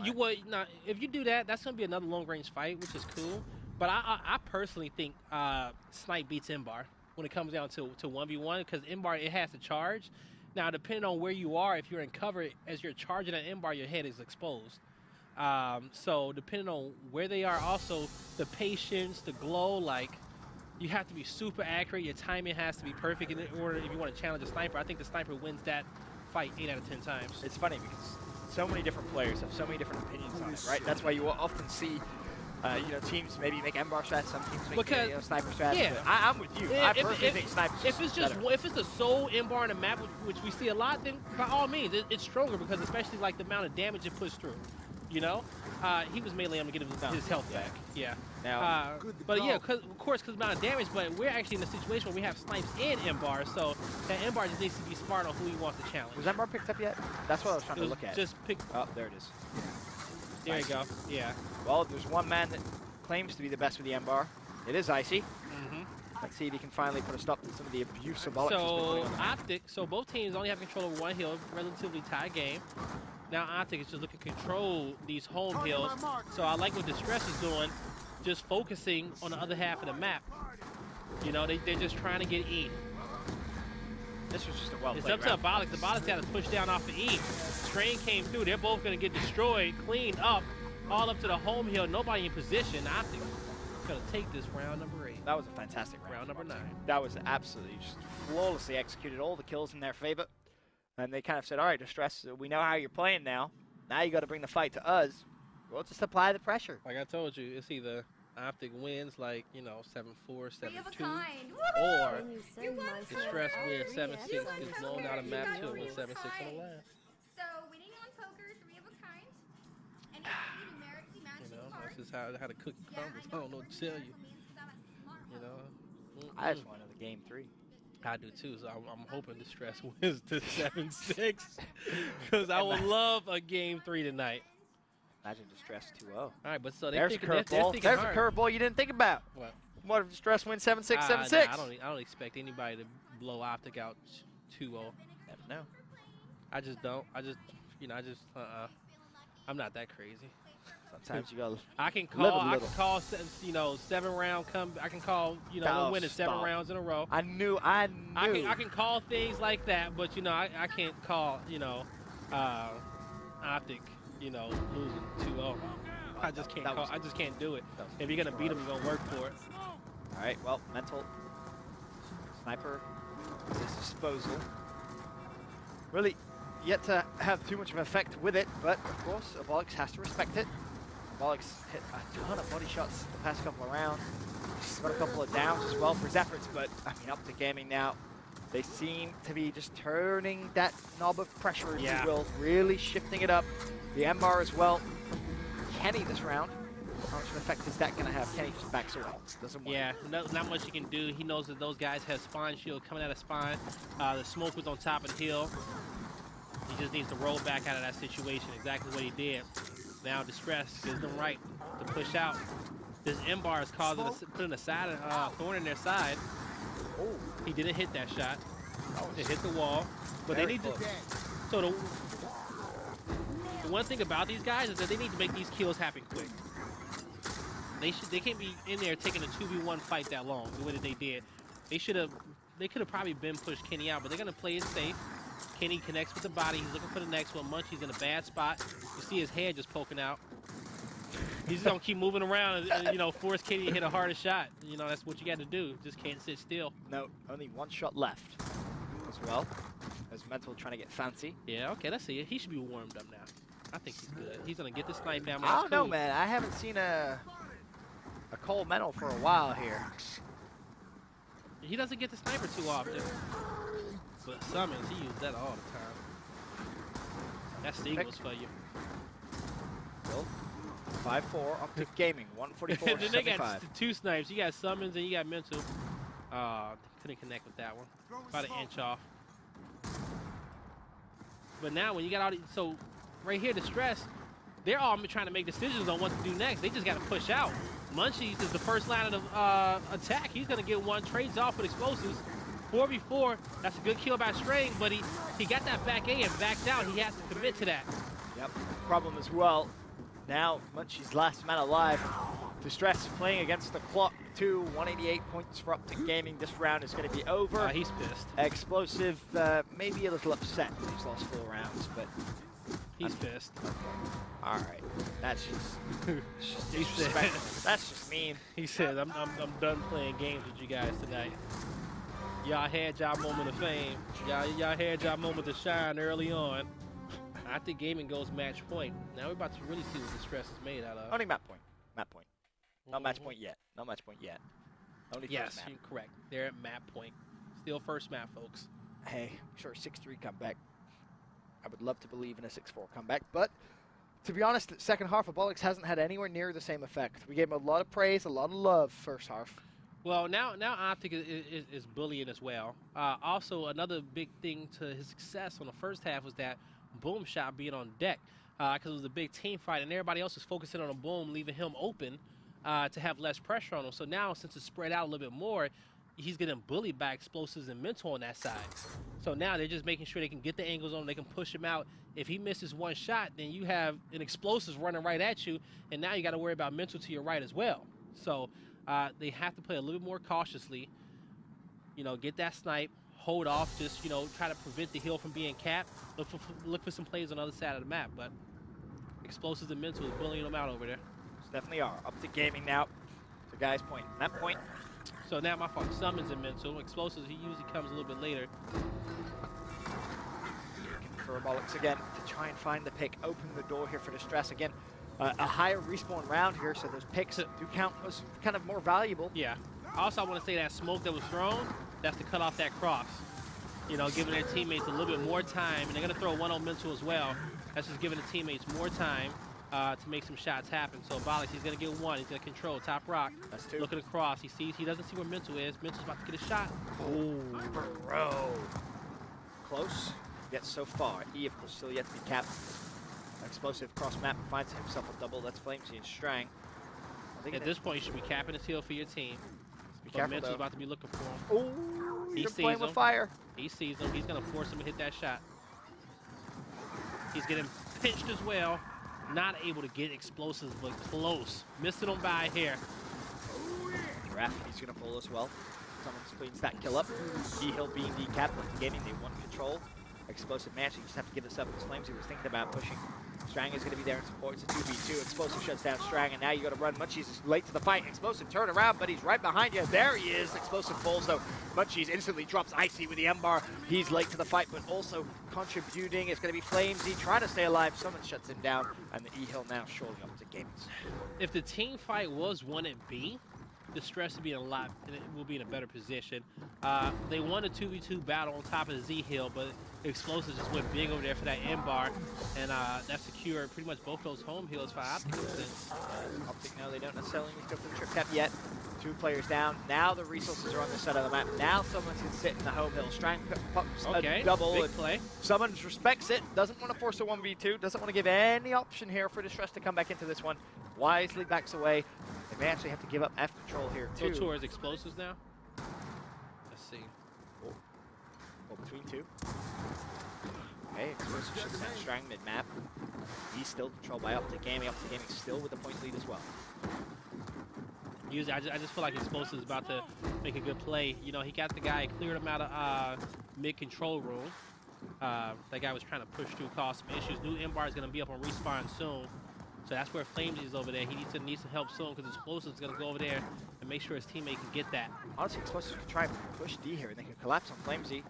You would not. If you do that, that's going to be another long-range fight, which is cool. But I personally think Snipe beats Imbar when it comes down to 1v1 because Imbar, it has to charge. Now, depending on where you are, if you're in cover, as you're charging an Imbar, your head is exposed. So depending on where they are, also the patience, the glow, like you have to be super accurate. Your timing has to be perfect in order if you want to challenge a sniper. I think the sniper wins that fight 8 out of 10 times. It's funny because so many different players have so many different opinions on it, right? That's why you will often see, you know, teams maybe make M-bar strats, some teams make you know, sniper strats. Yeah. But I'm with you. I personally think sniper. If it's just if it's the sole M-bar in the map, which we see a lot, then by all means, it's stronger because especially like the amount of damage it puts through. You know, he was mainly able to get his health back. Yeah. Now, but yeah, of course, because amount of damage. But we're actually in a situation where we have snipes and M-bar, so that M-bar just needs to be smart on who he wants to challenge. was M-bar picked up yet? That's what I was trying to look at. Just pick. Oh, there it is. There you go. Yeah. Well, there's one man that claims to be the best with the M-bar. It is Icy. Mm-hmm. Let's see if he can finally put a stop to some of the abuse of Bollox. So Optic. So both teams only have control over one hill. Relatively tied game. Now Optic is just looking to control these home hills. So I like what Distress is doing, just focusing on the other half of the map. You know, they're just trying to get E. This was just a well-played It's up to Bollox. The Bollox got to push down off the E. Strain came through. They're both going to get destroyed, cleaned up, all up to the home hill. Nobody in position. Optic going to take this round number 8. That was a fantastic round. Round number 9. That was absolutely just flawlessly executed. All the kills in their favor. And they kind of said, all right, Distress, we know how you're playing now. Now you got to bring the fight to us. We'll just apply the pressure. Like I told you, it's either Optic wins like, you know, 7-4, 7-2, Or or Distress with 7-6 is blown out of map 2 and wins 7-6 on the last. So winning on poker, 3 of a kind. And numerically matching You know, cards. that's just how the cookie crumbles. I don't know what to tell you. You know, I just want another game 3. I do too, so I'm hoping Distress wins to 7-6 because I would love a game 3 tonight. Imagine Distress 2-0. All right, but so There's a they're curveball. thinking There's a hard. curveball you didn't think about. What? What if Distress wins 7-6, 7-6? Nah, I don't expect anybody to blow Optic out 2-0. Never know. I just don't. I'm not that crazy. Sometimes you got. I can Live a call. I little. can call. You know, 7-round come. I can call. You know, Oh, winning 7 stop. rounds in a row. I knew. I can call things like that, but you know, I can't call. You know, Optic. You know, losing 2-0. I just can't. I just can't do it. If you're gonna beat him, you're gonna work for it. All right. Well, mental sniper at his disposal. Really, yet to have too much of an effect with it, but of course, Bollox has to respect it. Bollox hit a ton of body shots the past couple of rounds. He's got a couple of downs as well for his efforts, but I mean, Optic Gaming now, they seem to be just turning that knob of pressure, if you will, really shifting it up. The M-bar as well. Kenny this round, how much of an effect is that going to have? Kenny just backs away. Doesn't work. Yeah, not much he can do. He knows that those guys have spawn shield coming out of spawn. The smoke was on top of the hill. He just needs to roll back out of that situation, exactly what he did. Now Distress gives them right to push out. This M-bar is causing putting a side thorn in their side. Oh, he didn't hit that shot. It hit the wall. But they need to. So the one thing about these guys is that they need to make these kills happen quick. They can't be in there taking a 2v1 fight that long the way that they did. They could have probably been pushed Kenny out, but they're gonna play it safe. Kenny connects with the body. He's looking for the next one. Munchie's in a bad spot. You see his head just poking out. He's just gonna keep moving around and you know, force Kenny to hit a harder shot. You know, that's what you got to do. Just can't sit still. No, only 1 shot left as well. As Mental trying to get fancy. Yeah, okay, let's see it. He should be warmed up now. I think he's good. He's gonna get the snipe down. I don't know, man. I haven't seen a Cole Mental for a while here. He doesn't get the sniper too often. But summons, he uses that all the time. That's Seagulls for you. Well, 5-4, Optic Gaming, 144 Then they got 2 snipes. You got summons and you got mental. Couldn't connect with that one. About an inch off. But now when you got all these, so right here, Distress, they're all trying to make decisions on what to do next. They just got to push out. Munchies is the first line of attack. He's going to get one, trades off with explosives. 4v4, that's a good kill by Strain, but he got that back A and backed out. He has to commit to that. Yep, problem as well. Now, Munchie's last man alive. Distress playing against the clock, 188 points for Optic Gaming. This round is going to be over. He's pissed. Explosive, maybe a little upset. He's lost 4 rounds, but He's pissed. All right. That's just He said, disrespectful. That's just mean. he said, I'm done playing games with you guys tonight. Y'all had y'all moment of fame. Y'all had y'all moment to shine early on. I think gaming goes match point. Now we're about to really see what the stress is made out of. Only map point. Map point. Not match point yet. Not match point yet. Only Yes, first map. you're correct. They're at map point. Still first map, folks. Hey, sure, 6-3 comeback. I would love to believe in a 6-4 comeback, but to be honest, the second half of Bollocks hasn't had anywhere near the same effect. We gave him a lot of praise, a lot of love first half. Well, now Optic is bullying as well. Also, another big thing to his success on the first half was that Boom shot being on deck because it was a big team fight, and everybody else was focusing on a Boom, leaving him open to have less pressure on him. So now, since it's spread out a little bit more, he's getting bullied by explosives and mental on that side. So now they're just making sure they can get the angles on him, they can push him out. If he misses one shot, then you have an explosives running right at you, and now you got to worry about mental to your right as well. So they have to play a little bit more cautiously. You know, get that snipe, hold off, just, you know, try to prevent the hill from being capped. Look for some plays on the other side of the map, but explosives and mental is bullying them out over there. Definitely are. Up to gaming now. So guys, point. That point. So now my fault. Summons and mental. Explosives, he usually comes a little bit later. For Bollocks again to try and find the pick. Open the door here for Distress again. A higher respawn round here, so those picks do count as kind of more valuable. Yeah. Also, I want to say that smoke that was thrown, that's to cut off that cross. You know, giving their teammates a little bit more time, and they're going to throw one on mental as well. That's just giving the teammates more time to make some shots happen. So Bollocks, he's going to get one. He's going to control top rock. That's two. Looking across. He doesn't see where mental is. Mental's about to get a shot. Oh, bro. Close. Yet so far. E, of course, still yet to be capped. Explosive cross map finds himself a double. That's Flamesy and Strang. At this point, you should be capping his heel for your team. Be But careful, Mental's though. about to be looking for him. Oh, He you're sees playing with him. fire. He sees him. He's going to force him to hit that shot. He's getting pinched as well. Not able to get explosives, but close. Missing him by a hair. Giraffe, he's going to pull as well. Someone cleans that kill up. E-Hill being decapped with the gaming. They want control. Explosive match. You just have to give this up. As Flamesy was thinking about pushing. Strang is going to be there in support. It's a 2v2. Explosive shuts down Strang, and now you got to run. Munchies is late to the fight. Explosive turn around, but he's right behind you. There he is. Explosive falls, though. Munchies instantly drops Icy with the M-bar. He's late to the fight, but also contributing. It's going to be Flamesy trying to stay alive. Someone shuts him down, and the E-Hill now showing up to Gamings. If the team fight was 1 at B, the stress would be will be in a better position. They won a 2v2 battle on top of the Z-Hill, but Explosives just went big over there for that M-bar, and that secured pretty much both those home hills for Optic. Optic, no, they don't necessarily need to go for the trip cap yet. 2 players down. Now the resources are on this side of the map. Now someone can sit in the home hill. Strang pops a double. Big play. Summons respects it. Doesn't want to force a 1v2. Doesn't want to give any option here for Distress to come back into this one. Wisely backs away. They may actually have to give up F control here too. Go towards Explosives now. Let's see. Well, between 2. Okay, Explosive shuts down Strang mid-map. He's still controlled by Optic Gaming. Optic Gaming still with the point lead as well. Usually, I just feel like Explosive is about to make a good play. You know, he got the guy, cleared him out of mid-control room. That guy was trying to push through, cause some issues. New M-bar is going to be up on respawn soon. So that's where Flamesy is over there. He needs some help soon because Explosive is going to go over there and make sure his teammate can get that. Honestly, Explosive could try and push D here, and they can collapse on Flamesy.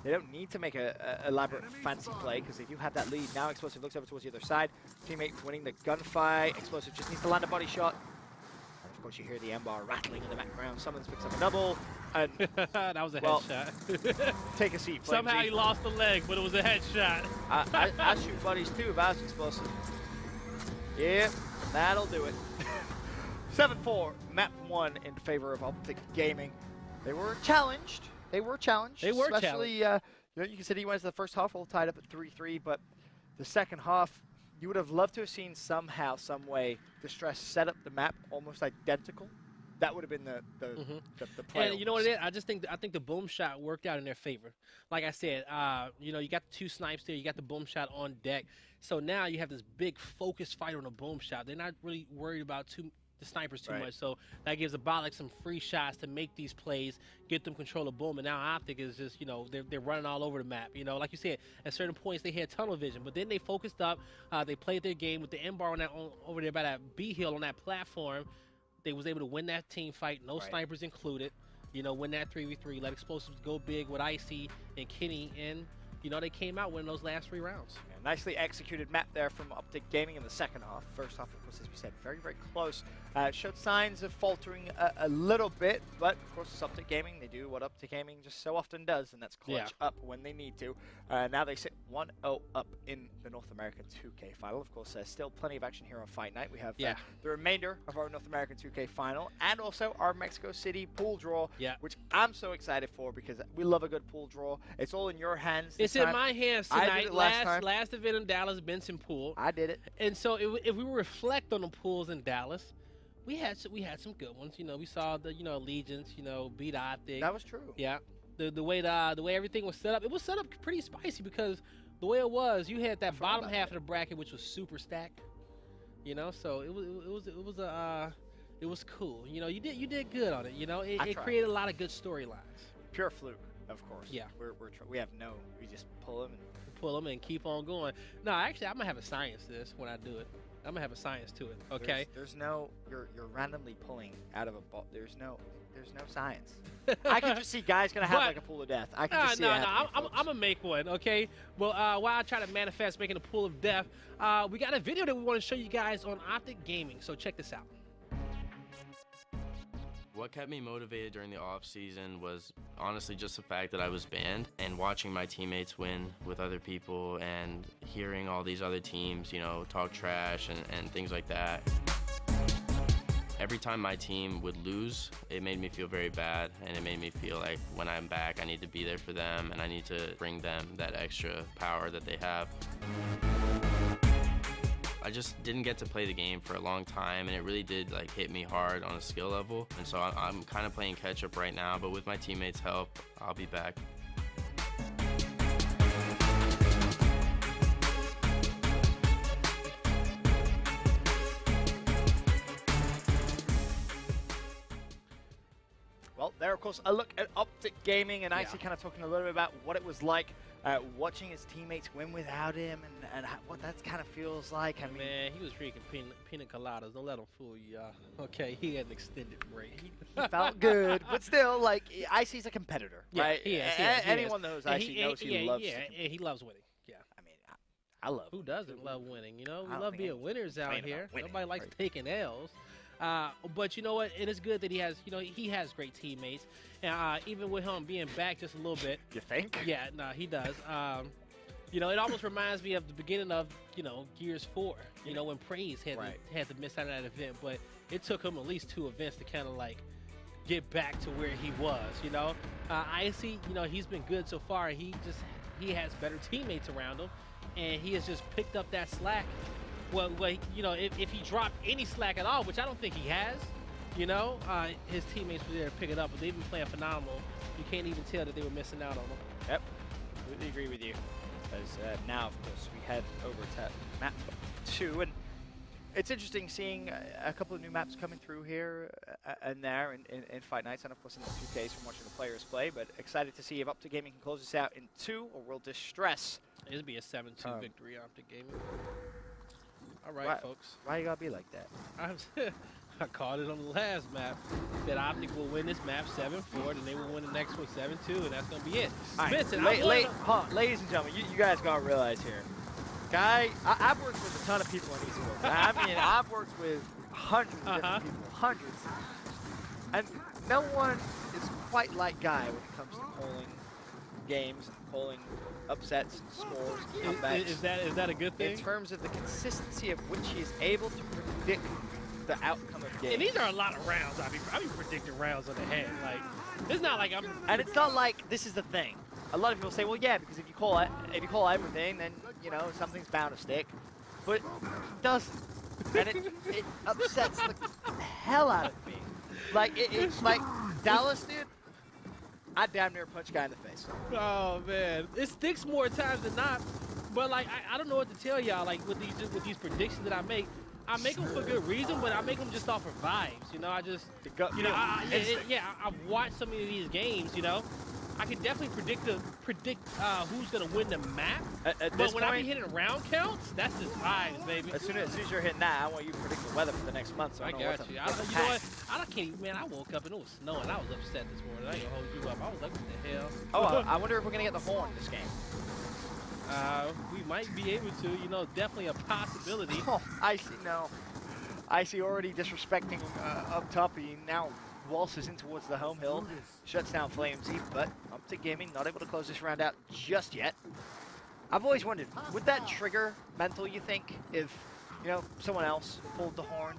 They don't need to make a elaborate fancy play because they do have that lead. Now Explosive looks over towards the other side. Teammate winning the gunfight. Explosive just needs to land a body shot. And of course you hear the M-bar rattling in the background. Someone picks up a double. And that was a headshot. Take a seat, Flamesy. Somehow he lost the leg, but it was a headshot. I shoot buddies too if I was Explosive. Yeah, that'll do it. 7-4, map 1 in favor of Optic Gaming. They were challenged. Especially, you know, you can see he went to the first half all tied up at 3-3, but the second half, you would have loved to have seen somehow, some way, Distress set up the map almost identical. That would have been the play. And you know what it is? I think the boom shot worked out in their favor. Like I said, you know, you got the 2 snipes there, you got the boom shot on deck. So now you have this big focused fight on a boom shot. They're not really worried about the snipers too Right. much. So that gives Abolic some free shots to make these plays, get them control of boom. And now Optic is just, you know, they're running all over the map. You know, like you said, at certain points they had tunnel vision, but then they focused up. They played their game with the M bar over there by that B hill on that platform. They was able to win that team fight, no snipers included. You know, win that 3v3, let explosives go big with Icy and Kenny, and you know, they came out winning those last 3 rounds. Yeah, nicely executed map there from Optic Gaming in the second half. First half, of course, as we said, very, very close. Showed signs of faltering a little bit, but of course, it's Optic Gaming. They do what Optic Gaming just so often does, and that's clutch up when they need to. Now they sit 1-0 up in the North American 2K final. Of course, there's still plenty of action here on Fight Night. We have the remainder of our North American 2K final, and also our Mexico City pool draw, which I'm so excited for because we love a good pool draw. It's all in your hands. It's in my hands tonight. I did it last time. Last event in Dallas, Benson Pool. I did it. And so if we reflect on the pools in Dallas, we had some good ones. You know, we saw the Allegiance, beat Optic. That was true. Yeah. The way everything was set up, it was set up pretty spicy because the way it was, you had that bottom half of the bracket which was super stacked. You know, so it was cool. You know, you did good on it. You know, it created a lot of good storylines. Pure fluke, of course. Yeah. We just pull them and keep on going. No, actually, I'm gonna have a science to this when I do it. I'm gonna have a science to it. Okay. There's no you're randomly pulling out of a ball. There's no science. I can just see guys gonna have like a pool of death. I can just see it happening, I'm gonna make one. Okay. Well, while I try to manifest making a pool of death, we got a video that we want to show you guys on Optic Gaming. So check this out. What kept me motivated during the off season was honestly just the fact that I was banned and watching my teammates win with other people and hearing all these other teams, talk trash and things like that. Every time my team would lose, it made me feel very bad, and it made me feel like when I'm back, I need to be there for them and I need to bring them that extra power that they have. I just didn't get to play the game for a long time, and it really did hit me hard on a skill level. And so I'm kind of playing catch up right now, but with my teammates' help, I'll be back. Well, there, of course, a look at Optic Gaming, and actually kind of talking a little bit about what it was like watching his teammates win without him and what that kind of feels like. I mean, man, he was drinking pina coladas. Don't let him fool you, y'all. Okay, he had an extended break. He felt good, but still, Icy's a competitor, right? He is. Anyone knows Icy knows he loves. Yeah, he loves winning. Yeah. I mean, I love. Who doesn't love winning? You know, we love being winners out here. Nobody likes taking L's. But you know what? It is good that he has great teammates. And even with him being back just a little bit. You think? Yeah, no, he does. It almost reminds me of the beginning of, Gears 4, when Praise had to miss out on that event. But it took him at least 2 events to kind of get back to where he was, Icy, he's been good so far. He has better teammates around him. And he has just picked up that slack. Well, if he dropped any slack at all, which I don't think he has, his teammates were there to pick it up, but they've been playing phenomenal. You can't even tell that they were missing out on them. Yep, completely agree with you. As now, of course, we head over to map 2, and it's interesting seeing a couple of new maps coming through here and there in Fight Nights, and of course in the 2Ks from watching the players play, but excited to see if Optic Gaming can close this out in 2, or will Distress. It'll be a 7-2 victory, Optic Gaming. All right, folks. Why you gotta be like that? I called it on the last map that Optic will win this map 7-4, and they will win the next one 7-2, and that's gonna be it. Spencer, ladies and gentlemen, you guys gotta realize here, I've worked with a ton of people in esports. I mean, I've worked with hundreds of different people, hundreds, and no one is quite like Guy when it comes to calling games, calling upsets, scores, comebacks. Is that a good thing? In terms of the consistency of which he is able to predict the outcome of games. And these are a lot of rounds. I be predicting rounds on the head. It's not like I'm. And it's not like this is the thing. A lot of people say, well, yeah, because if you call everything, then something's bound to stick. But it doesn't, and it upsets the hell out of me. It's like Dallas, dude. I damn near punch a guy in the face. Oh man, it sticks more times than not. But I don't know what to tell y'all. With these predictions that I make, I make them for good reason, but I make them just off of vibes. You know, I just, you know, I've watched so many of these games. You know, I can definitely predict who's gonna win the map. But when I be hitting round counts, that's just vibes, baby. As soon as you're hitting that, I want you to predict the weather for the next month. So I got you. You know what? I can't even, man, I woke up and it was snowing. I was upset this morning. I ain't gonna hold you up. I was like, what the hell? Oh, I wonder if we're gonna get the horn this game. We might be able to, you know, definitely a possibility. Oh, I see. No, I see already disrespecting up top. He now waltzes in towards the home hill, shuts down Flamesy, but Optic Gaming not able to close this round out just yet. I've always wondered, would that trigger mental, you think, if, you know, someone else pulled the horn?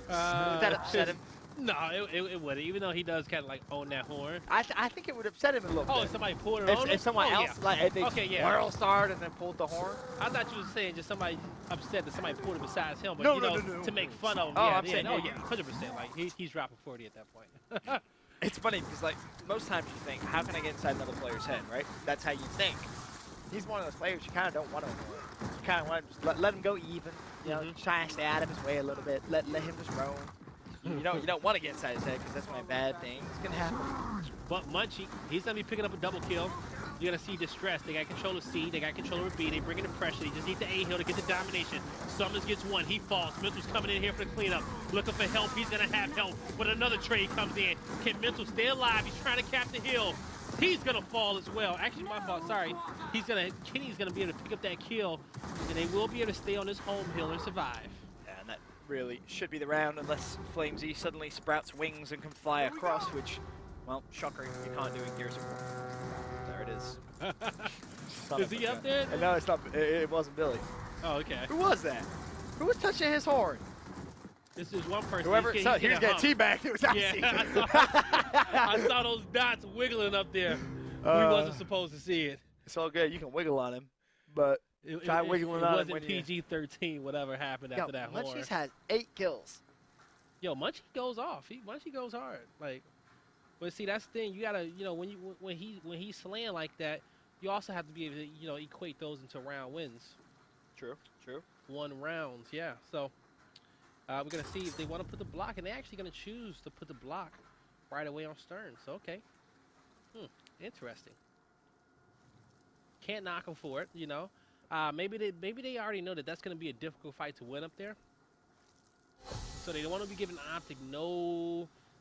Would that upset him? No, it wouldn't, even though he does kind of like own that horn. I think it would upset him a little bit. Oh, if somebody pulled it on him? If someone else, like, if they whirl starred and then pulled the horn? I thought you were saying just somebody upset that somebody pulled it besides him, but No, you no, know, no. to make fun of him. Oh, Yeah, I'm saying, 100%. Like, he's dropping 40 at that point. It's funny because, like, most times you think, how can I get inside another player's head, right? That's how you think. He's one of those players you kind of don't want to avoid. You kind of want to just let him go even. You know, try to stay out of his way a little bit. Let him just roam. You don't want to get inside his head because that's when bad things can happen. But Munchie, he's going to be picking up a double kill. You're going to see Distress. They got control of C. They got control of B. They bring in the pressure. They just need the A hill to get the domination. Summers gets one. He falls. Mental's coming in here for the cleanup. Looking for help. He's going to have help. But another trade comes in. Can Mental stay alive? He's trying to cap the hill. He's going to fall as well. Actually, my fault. Sorry. Kenny's going to be able to pick up that kill. And they will be able to stay on this home hill and survive. And that really should be the round unless Flamesy suddenly sprouts wings and can fly across, which, well, shocker, you can't do in Gears of War. There it is. Is he up there? No, it's not. It wasn't Billy. Oh, okay. Who was that? Who was touching his horn? This is one person. Whoever. He was getting teabagged. It was Icy. Yeah, I saw those dots wiggling up there. We wasn't supposed to see it. It's all good. You can wiggle on him, but try wiggling on him. It wasn't PG-13. Whatever happened after that horn. Munchie's has 8 kills. Yo, Munchie goes off. Munchie goes hard. Like, but see, that's the thing. You gotta, you know, when he's slaying like that, you also have to be able to, you know, equate those into round wins. True. 1 rounds, yeah. So we're gonna see if they want to put the block, and they're actually gonna choose to put the block right away on Stern. So okay, interesting. Can't knock them for it, you know. Maybe they already know that that's gonna be a difficult fight to win up there. So they don't want to be giving Optic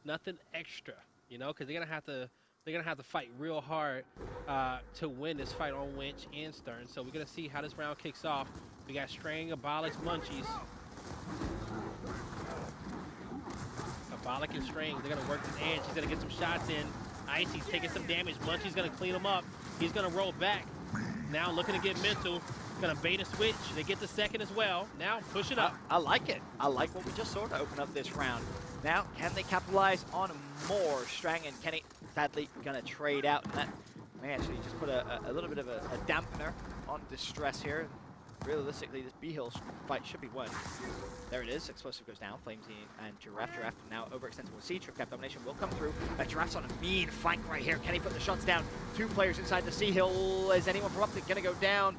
nothing extra, you know, because they're gonna have to fight real hard to win this fight on Winch and Stern. So we're gonna see how this round kicks off. We got Strang, Abolic, Munchies. Abolic and Strang, they're gonna work this edge. He's gonna get some shots in. Icy's taking some damage. Munchie's gonna clean him up. He's gonna roll back. Now looking to get Mental. Gonna bait a switch. They get the second as well. Now pushing up. I like it. I like what we just saw to open up this round. Now, can they capitalize on more? Strang and Kenny sadly gonna trade out, and that may actually just put a little bit of a dampener on Distress here. Realistically, this B-Hill fight should be won. There it is. Explosive goes down. Flamesy and Giraffe. Giraffe now overextended with C. Trip cap domination will come through. Giraffe's on a mean flank right here. Kenny put the shots down. 2 players inside the C-Hill. Is anyone from Optic gonna go down?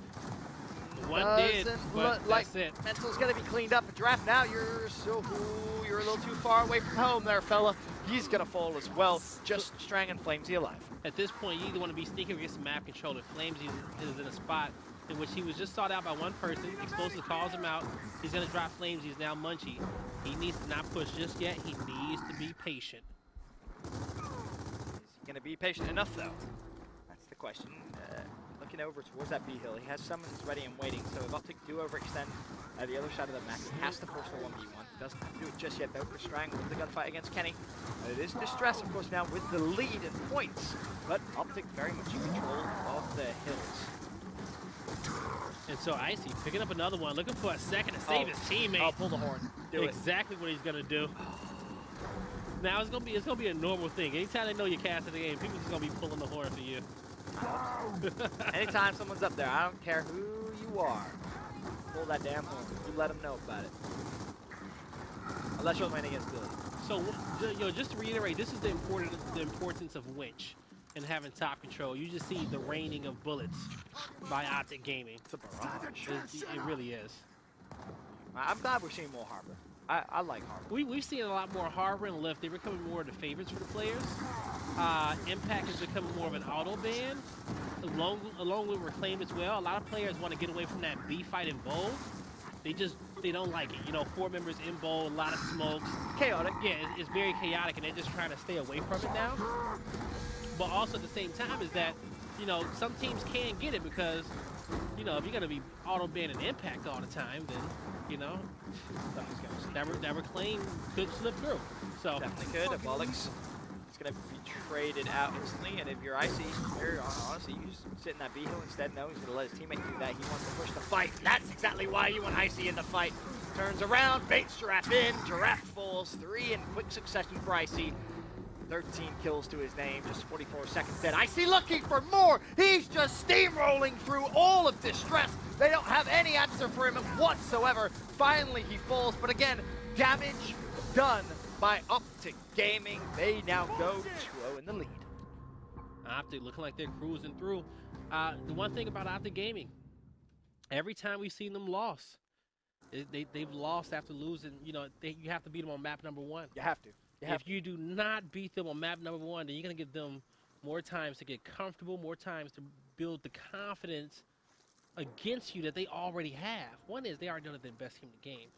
One did, but like that's it. Mental's gonna be cleaned up. Giraffe now, you're a little too far away from home there, fella. He's gonna fall as well. Just Strang and Flamesy alive. At this point, you either want to be sneaking or get some map control. If Flamesy is in a spot in which he was just sought out by one person, Explosive calls him out. He's gonna drop Flamesy. He's now Munchie. He needs to not push just yet. He needs to be patient. Is he gonna be patient enough though? That's the question. Looking over towards that B-Hill. He has summons ready and waiting, so if Optic do overextend at the other side of the map, he has to force the 1v1. Doesn't have to do it just yet, though, for Strang with the gunfight against Kenny. It is Distress, of course, now with the lead in points, but Optic very much in control of the hills. And so Icy picking up another one, looking for a second to save his teammate. Oh, pull the horn. Do exactly what he's gonna do. Now it's gonna be a normal thing. Anytime they know you're casting the game, people just gonna be pulling the horn for you. Anytime someone's up there, I don't care who you are, pull that damn horn. You let them know about it. Unless you're playing against Billy. So, just to reiterate, this is the importance of Winch and having top control. You just see the raining of bullets by Optic Gaming. It's a barrage. It really is. I'm glad we're seeing more Harbor. I like Harbor. We've seen a lot more Harbor and Lift. They're becoming more of the favorites for the players. Impact is becoming more of an auto ban, along with Reclaim as well. A lot of players want to get away from that B fight in bowl. They don't like it. You know, 4 members in bowl, a lot of smokes. Chaotic. Yeah, it's very chaotic, and they're just trying to stay away from it now. But also at the same time is that, you know, some teams can get it because, you know, if you're going to be auto banning Impact all the time, then, you know, that Reclaim could slip through. So Definitely could. Abolix is going to be traded out instantly, and if you're Icy, honestly, you just sit in that B hill instead. No, he's going to let his teammate do that. He wants to push the fight, and that's exactly why you want Icy in the fight. Turns around, baits Giraffe in, Giraffe falls, 3 in quick succession for Icy. 13 kills to his name, just 44 seconds dead. Icy looking for more. He's just steamrolling through all of Distress. They don't have any answer for him whatsoever. Finally, he falls, but again, damage done by Optic Gaming. They now go 2-0 in the lead. Optic looking like they're cruising through. The one thing about Optic Gaming, every time we've seen them lost, they've lost after losing. You know, you have to beat them on map number 1. You have to. If you do not beat them on map number 1, then you're going to give them more times to get comfortable, more times to build the confidence against you that they already have. One is they already know that they're the best team in the game.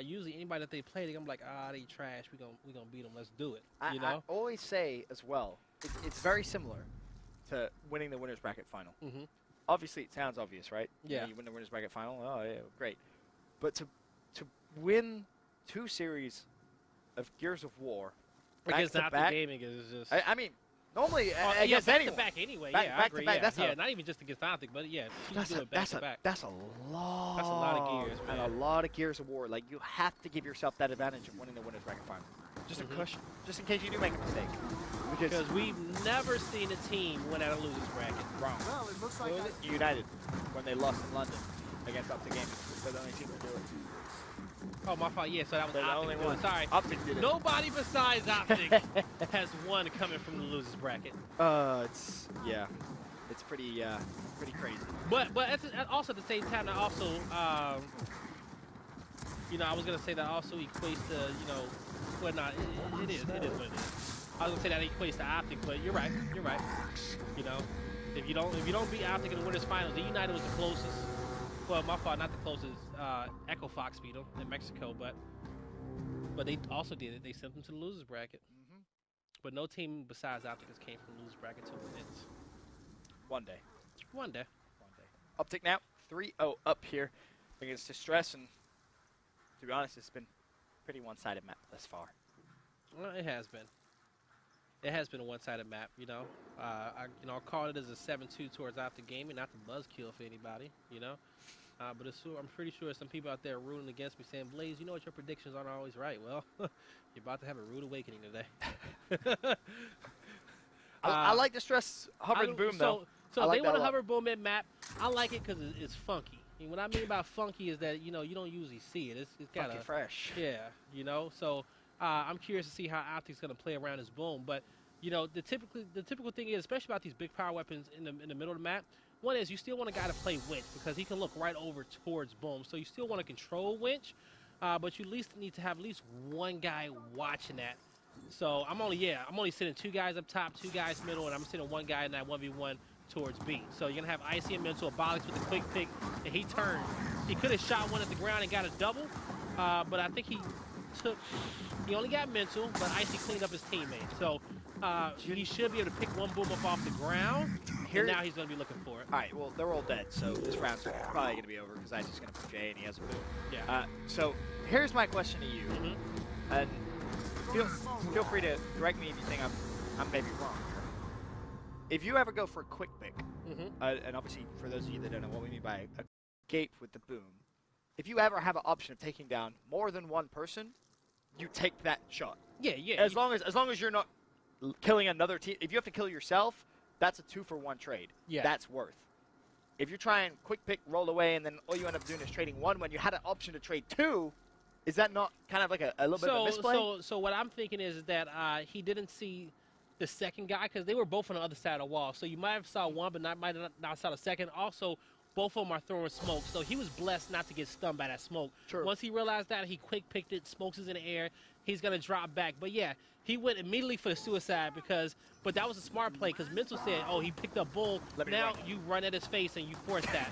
Usually anybody that they play, they're going to be like, they trash. We're gonna beat them. Let's do it. You know? I always say as well, it's very similar to winning the winner's bracket final. Mm-hmm. Obviously, it sounds obvious, right? Yeah. You win the winner's bracket final, oh, yeah, great. But to win 2 series of Gears of War Against back to Optic back, Gaming is just... I mean, normally yeah, against back anyone. to back anyway. Back I agree. to back, Yeah, that's yeah, not even just against Optic, but yeah, she's doing back to back. That's a lot. That's a lot of Gears, man. And a lot of Gears of War. Like, you have to give yourself that advantage of winning the winner's bracket final. Just a cushion, just in case you do make a mistake. Because we've never seen a team win out of losers bracket. Wrong. Well, it looks like United, when they lost in London against Optic Gaming, they're the only team to do it. Oh, my fault. Yeah, so that was They're the Optic. only one. Sorry. Optic did it. Nobody besides Optic has won coming from the losers bracket. It's pretty crazy. But also at the same time, I also you know, I was gonna say that also equates to, you know, well, not it is what it is. I was gonna say that equates to Optic, but you're right. You know, if you don't beat Optic in the winners finals, the United was the closest. Well, my fault, not the closest. Echo Fox beat them in Mexico, but they also did it. They sent them to the losers bracket. Mm-hmm. But no team besides Optic has came from the losers bracket to win it. One day. One day. Optic now 3-0 up here against Distress, and to be honest, it's been a pretty one-sided map thus far. Well, it has been. It has been a one-sided map, you know. I'll call it as a 7-2 towards Optic Gaming, not the buzzkill for anybody, you know. But I'm pretty sure some people out there are rooting against me, saying, Blaze, you know what, your predictions aren't always right. Well, you're about to have a rude awakening today. I like Distress hover and boom, though. So like they want that to a lot. hover boom mid map. I like it because it's funky. And what I mean by funky is that, you know, you don't usually see it. It's got Funky fresh. Yeah, you know. So I'm curious to see how Optic's going to play around his boom. But, you know, the typical thing is, especially about these big power weapons in the middle of the map, one is you still want a guy to play winch because he can look right over towards boom. So you still want to control winch, but you at least need to have at least one guy watching that. So I'm only sitting 2 guys up top, 2 guys middle, and I'm sitting 1 guy in that 1v1 towards B. So you're going to have Icy and Mental, Abolix with a quick pick, and he turned. He could have shot one at the ground and got a double, but I think he only got Mental, but Icy cleaned up his teammate. So he should be able to pick one boom up off the ground, and now he's going to be looking for it. All right, well, they're all dead, so this round's probably going to be over because Icy's going to put J and he has a boom. Yeah. So here's my question to you, and feel free to correct me if you think I'm maybe wrong. If you ever go for a quick pick, and obviously for those of you that don't know what we mean by a gape with the boom, if you ever have an option of taking down more than one person, you take that shot. Yeah. As long as you're not killing another team, if you have to kill yourself, that's a 2-for-1 trade. Yeah. That's worth. If you're trying quick pick, roll away, and then all you end up doing is trading 1 when you had an option to trade 2, is that not kind of like a little bit of a misplay? So what I'm thinking is that he didn't see the second guy because they were both on the other side of the wall. So you might have saw one, but might not saw the second. Also, both of them are throwing smoke. So he was blessed not to get stunned by that smoke. True. Once he realized that, he quick picked it. Smokes is in the air. He's going to drop back. But, yeah, he went immediately for the suicide but that was a smart play because Mental said, oh, he picked up Bull. Now you run at his face and you force that.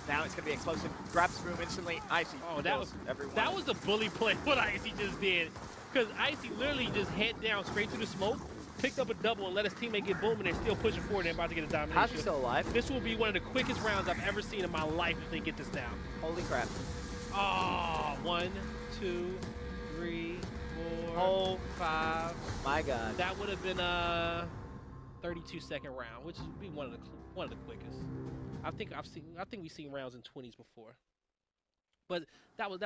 Now it's going to be explosive. Grabs room instantly. Icy. Oh, that was a bully play what Icy just did. Because Icy literally just head down straight to the smoke, picked up a double, and let his teammate get boom, and they're still pushing forward and about to get a domination. How's he still alive? This will be one of the quickest rounds I've ever seen in my life if they get this down. Holy crap. Oh, 1, 2, 3, 4, 5. My God. That would have been a 32-second round, which would be one of the quickest. I think we've seen rounds in 20s before. But that was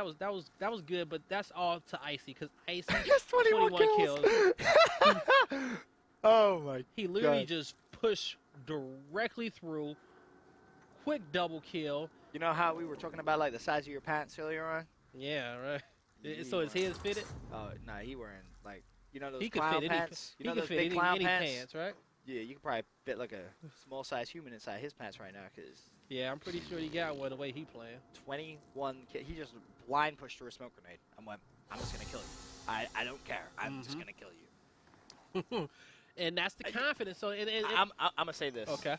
good, but that's all to Icy because Icy has 21 kills. Oh my! He literally just pushed directly through, quick double kill. You know how we were talking about like the size of your pants earlier on? Yeah, right. So his head fitted? Oh nah, he wearing like those he could clown fit pants. He could fit any pants, right? Yeah, you could probably fit like a small size human inside his pants right now because. Yeah, I'm pretty sure he got one the way he playing. 21 kills. He just blind pushed through a smoke grenade. I'm just gonna kill you. I don't care. I'm just gonna kill you. And that's the confidence. So I'm gonna say this. Okay.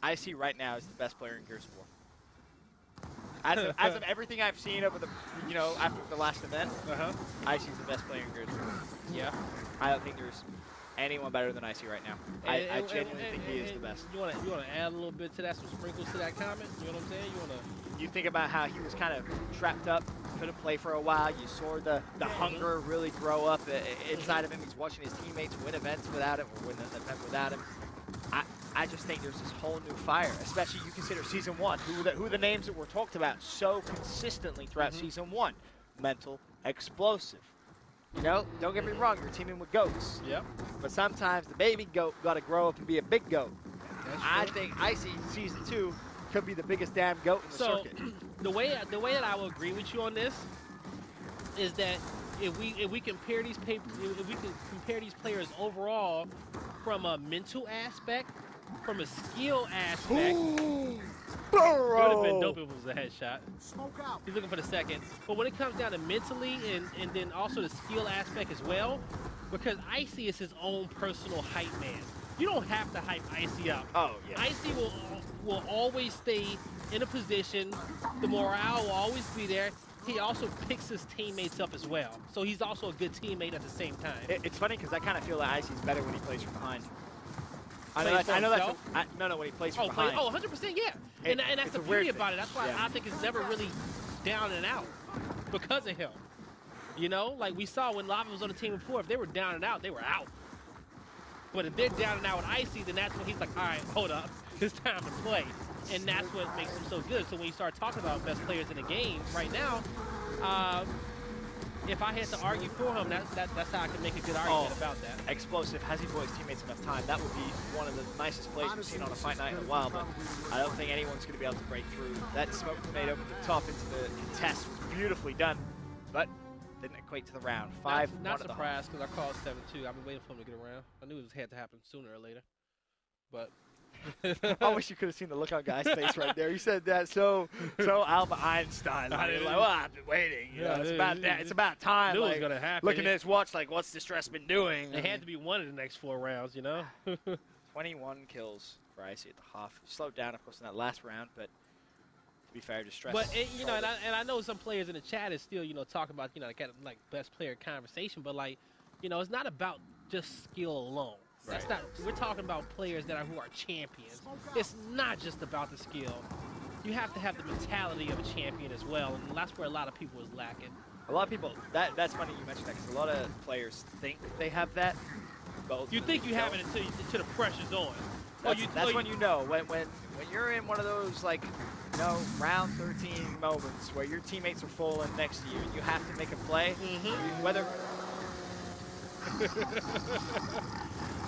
Icy right now is the best player in Gears of War. As of everything I've seen over the, after the last event, Icy's the best player in Gears of War. Yeah. I don't think there's anyone better than Icy right now. I genuinely think he is the best. You want to add a little bit to that, some sprinkles to that comment? You know what I'm saying? You think about how he was kind of trapped up, couldn't play for a while. You saw the hunger really grow up inside of him. He's watching his teammates win events without him, or win an event without him. I just think there's this whole new fire, especially you consider Season 1. Who are the names that were talked about so consistently throughout Season 1? Mental, explosive. Don't get me wrong, you're teaming with goats. Yep. But sometimes the baby goat got to grow up and be a big goat. I think Icy Season 2 could be the biggest damn goat in the circuit. The way that I will agree with you on this is that if we compare these players overall from a mental aspect, from a skill aspect. It would have been dope if it was a headshot. He's looking for the second. But when it comes down to mentally and then also the skill aspect as well, because Icy is his own personal hype man. You don't have to hype Icy up. Oh, yeah. Icy will always stay in a position. The morale will always be there. He also picks his teammates up as well. So he's also a good teammate at the same time. It's funny because I kind of feel that Icy's better when he plays from behind. I know that's when he plays from behind. 100%, yeah. And that's the beauty about it. That's why Optic is never really down and out because of him. Like we saw when Lava was on the team before, if they were down and out, they were out. But if they're down and out with Icy, then that's when he's like, all right, hold up. It's time to play. And that's what makes him so good. So when you start talking about best players in the game right now, if I had to argue for him, that's how I can make a good argument about that. Explosive. Has he bought his teammates enough time? That would be one of the nicest plays we've seen on a fight night in a while, but I don't think anyone's going to be able to break through. That smoke grenade over the top into the contest was beautifully done, but didn't equate to the round. Not surprised because I called 7-2. I've been waiting for him to get around. I knew it had to happen sooner or later, but... I wish you could have seen the look on Guy's face right there. He said that so Albert Einstein. Like, I've been waiting. It's about time. Knew it was gonna happen. Looking at his watch, like, what's this stress been doing? It had to be one of the next 4 rounds, 21 kills for Icy at the half. Slowed down, of course, in that last round, but to be fair, Distress. But and I know some players in the chat is still talking about like best player conversation, but it's not about just skill alone. That's not. We're talking about players who are champions. It's not just about the skill. You have to have the mentality of a champion as well, and that's where a lot of people is lacking. A lot of people. That's funny you mentioned that because a lot of players think they have that. But you think you have it until the pressure's on. That's when you know when you're in one of those round 13 moments where your teammates are full and next to you and you have to make a play. Whether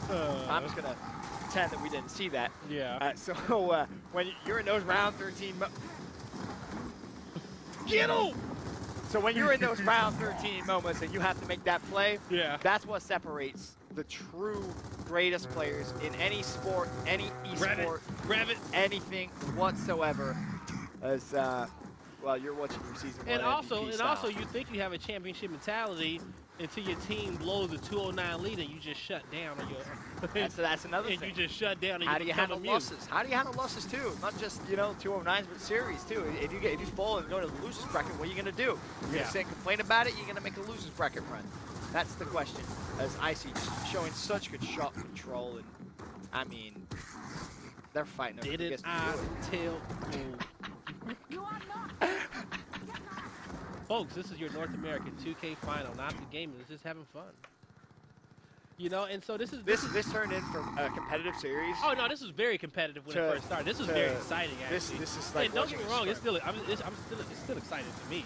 I'm just gonna pretend that we didn't see that. Yeah. So when you're in those round 13, get him! So when you're in those round 13 moments and you have to make that play, Yeah. that's what separates the true greatest players in any sport, any esport, anything whatsoever. As well, you're watching your season 1 And also, MVP style. you think you have a championship mentality until your team blows the 209 lead and you just shut down on your. That's another and thing. you just shut down. And How do you become handle immune. losses? How do you handle losses too? Not just 209s, but series too. If you fall and go to the losers bracket, what are you gonna do? You're gonna sit and complain about it. You're gonna make a losers bracket run. That's the question. As Icy just showing such good shot control, and I mean, they're fighting over who Didn't gets to I do it. tell Folks, this is your North American 2K final, not the game. It's just having fun. And so this turned in from a competitive series. Oh no, this was very competitive when it first started. This was very exciting, actually. This is like. And don't get me wrong, it's still exciting to me.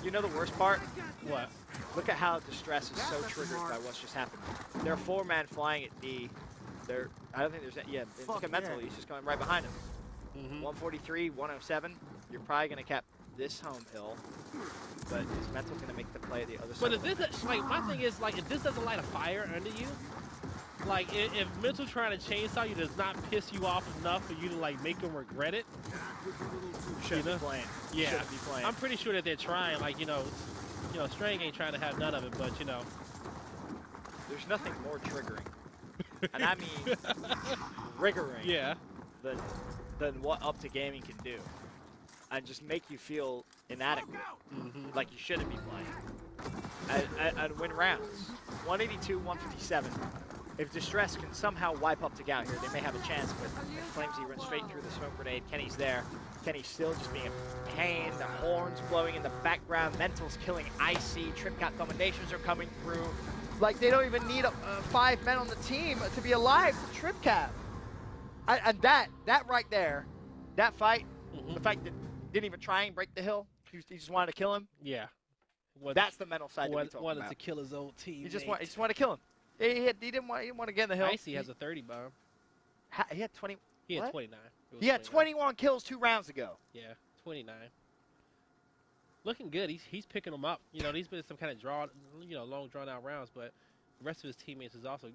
You know the worst part? What? Look at how Distress is so triggered by what's just happened. They're 4-man flying at D. I don't think there's that. Yeah, look at Mental. He's just going right behind him. 143, 107. You're probably going to cap this home hill, but is Mental going to make the play at the other side? But if this, my thing is, if this doesn't light a fire under you, if Mental trying to chainsaw you does not piss you off enough for you to, make them regret it, Shouldn't be playing. Yeah. Shouldn't be playing. I'm pretty sure that they're trying, Strang ain't trying to have none of it, but, There's nothing more triggering, and I mean triggering, yeah, than what Optic Gaming can do, and just make you feel inadequate, like you shouldn't be playing, and win rounds. 182, 157. If Distress can somehow wipe Optic out here, they may have a chance, but Flamesy runs straight through the smoke grenade. Kenny's there. Kenny's still just being a pain. The horns blowing in the background. Mental's killing Icy. Trip cap commendations are coming through. Like, they don't even need 5 men on the team to be alive to Trip cap. And that right there, that fight, the fact that didn't even try and break the hill, he just wanted to kill him. Yeah. That's the mental side that we talk wanted about. to kill his old team. He just wanted to kill him. He didn't want to get in the hill. Icy has a 30 bomb. He had 20. He had what? 29. He had 21 kills 2 rounds ago. Yeah, 29. Looking good. He's picking them up. These been some kind of long drawn out rounds, but the rest of his teammates is also,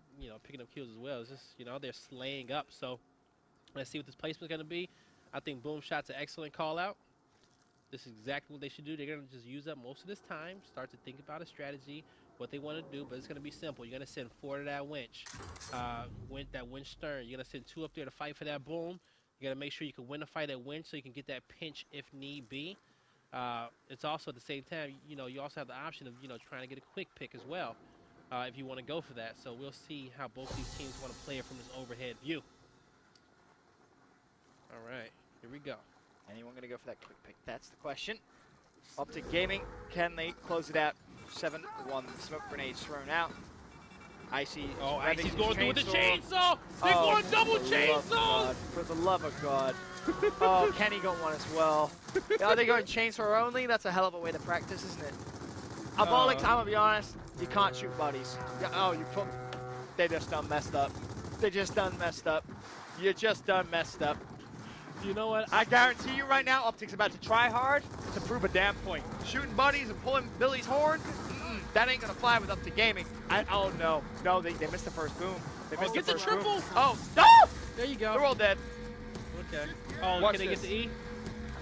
picking up kills as well. It's just, they're slaying up. So let's see what this placement's going to be. I think Boom Shot's an excellent call out. This is exactly what they should do. They're going to just use up most of this time, start to think about a strategy, what they want to do, but it's going to be simple. You're going to send 4 to that winch, that winch stern. You're going to send 2 up there to fight for that boom. You got to make sure you can win the fight at winch so you can get that pinch if need be. It's also at the same time, you also have the option of, trying to get a quick pick as well if you want to go for that. So we'll see how both these teams want to play it from this overhead view. All right, here we go. Anyone going to go for that quick pick? That's the question. Optic Gaming, can they close it out? 7-1, smoke grenades thrown out. Icy. Oh, Icy's going through with the chainsaw. They're going double chainsaws. For the love of God. Oh, Kenny got one as well. Are they going chainsaw only? That's a hell of a way to practice, isn't it? Abolics, I'm going to be honest, you can't shoot buddies. They just done messed up. They just done messed up. You just done messed up. You know what? I guarantee you right now, Optic's about to try hard to prove a damn point. Shooting buddies and pulling Billy's horn, that ain't gonna fly with Optic Gaming. Oh no, they missed the first boom. They missed get the the first triple. boom. Oh, no! There you go. They're all dead. Okay. Oh, Watch can they get the E?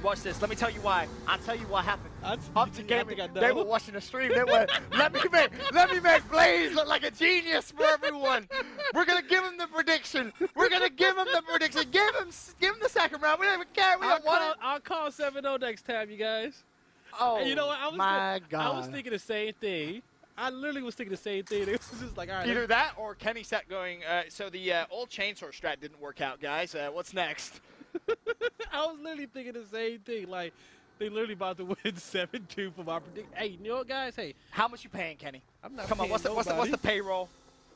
Watch this. Let me tell you why. I'll tell you what happened. Optic Gaming, think I know. they were watching the stream. They went, let me make Blaze look like a genius for everyone. We're gonna give him the prediction. We're gonna give him the prediction. Give him the second round. We don't even care. We don't want it. I'll call 7-0 next time, you guys. Oh, you know what? my God. I was thinking the same thing. I literally was thinking the same thing. It was just like, all right. Either that or Kenny sat going, so the old chainsaw strat didn't work out, guys. What's next? I was literally thinking the same thing. Like, they literally about to win 7-2 for my prediction. Hey, you know what, guys? Hey. How much you paying, Kenny? I'm not Come on, what's the payroll?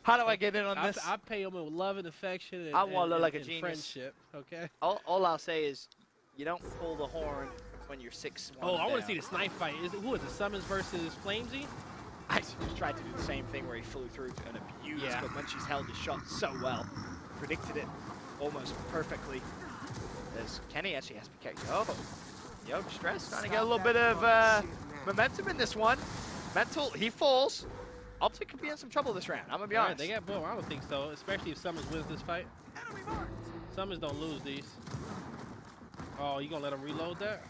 How do I get in on this? I pay them with love and affection and, I want to look like a genius. Friendship, okay? All I'll say is you don't pull the horn when you're 6-1 Oh, I want to see the snipe fight. Who is it, Summons versus Flamesy? I just tried to do the same thing where he flew through and abused, but Munchie's held his shot so well. Predicted it almost perfectly. As Kenny actually has to be careful. Yo, Distress trying to get a little bit of momentum in this one. Mental, he falls. Optic could be in some trouble this round, I'm going to be honest. They got boom. I don't think so, especially if Summers wins this fight. Summers don't lose these. Oh, you going to let him reload that?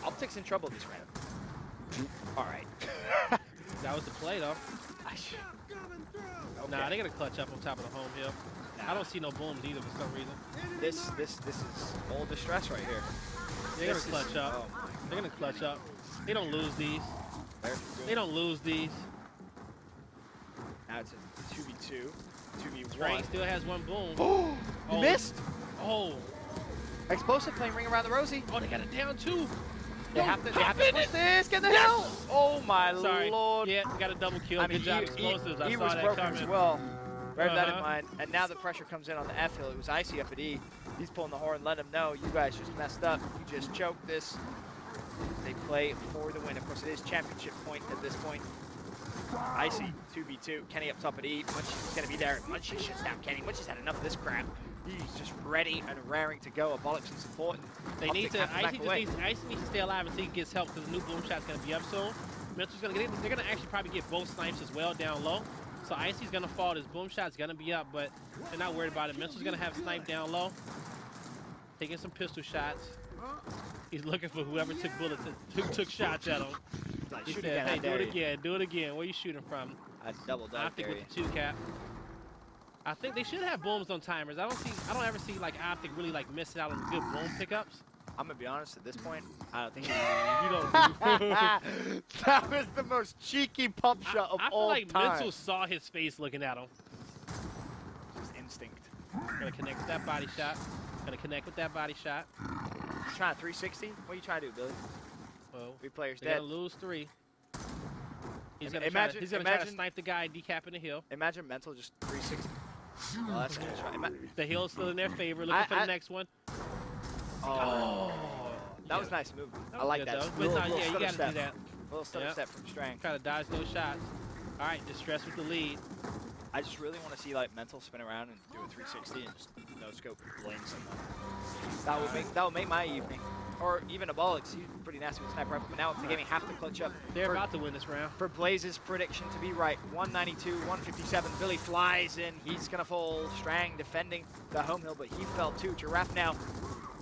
Optic's in trouble this round. All right. That was the play, though. Okay. Nah, they're going to clutch up on top of the home hill. Nah. I don't see no booms either for some reason. This is all Distress right here. They're going to clutch up. Oh They're going to clutch up. They don't lose these. There. They don't lose these. Now it's a 2v2, 2v1. Strang still has one boom. Oh, he missed. Oh. Explosive playing ring around the Rosie. Oh, they got it down too. They have to push this. Get the hell. Oh my Sorry. lord. Yeah, got a double kill. I mean, Good job, Explosives. I he saw was that broken coming. as well. Bear that in mind. And now the pressure comes in on the F hill. It was Icy up at E. He's pulling the horn, let him know you guys just messed up. You just choked this. They play for the win. Of course, it is championship point at this point. Icy 2v2. Kenny up top at E. Munchie's going to be there. Munchie shuts down Kenny. Munchie's had enough of this crap. He's just ready and raring to go. Abolic some support. They need to. Icy needs to stay alive until he gets help because the new boom shot's going to be up soon. Mental's going to get it. They're going to actually probably get both snipes as well down low. So Icy's going to fall. His boom shot's going to be up, but they're not worried about it. Mental's going to have snipe down low. Taking some pistol shots. He's looking for whoever took bullets, took shots at him. Like, He shoot said, again, hey, I do dare it you. again, do it again. Where you shooting from? I double dog Optic dare with you. the 2 cap. I think they should have booms on timers. I don't ever see like Optic really like missing out on good boom pickups. I'm gonna be honest. At this point, I don't think You don't. that was the most cheeky pump shot of I feel all like time. Mental saw his face looking at him. Just instinct. Gonna connect with that body shot. Gonna connect with that body shot. He's trying 360. What are you trying to do, Billy? Well, 3 players they're dead. gonna lose 3. He's gonna Imagine- try to imagine- snipe the guy decapping the hill. Imagine Mental just 360. Oh, that's a good shot. The hill's still in their favor. Looking for the next one. Oh, that yeah. was nice movement. That I was like good, that. though. But Little- no, little yeah, you stutter gotta step. do that. Little stutter Yep. step from Strang. Try to dodge those shots. All right, Distress with the lead. I just really want to see like Mental spin around and do a 360 and just no scope blame someone. That would make my evening. Or even Abolix. He's pretty nasty with sniper rifle, but now the gaming have to clutch up. They're about to win this round. For Blaze's prediction to be right. 192, 157. Billy flies in. He's going to fall. Strang defending the home hill, but he fell too. Giraffe now.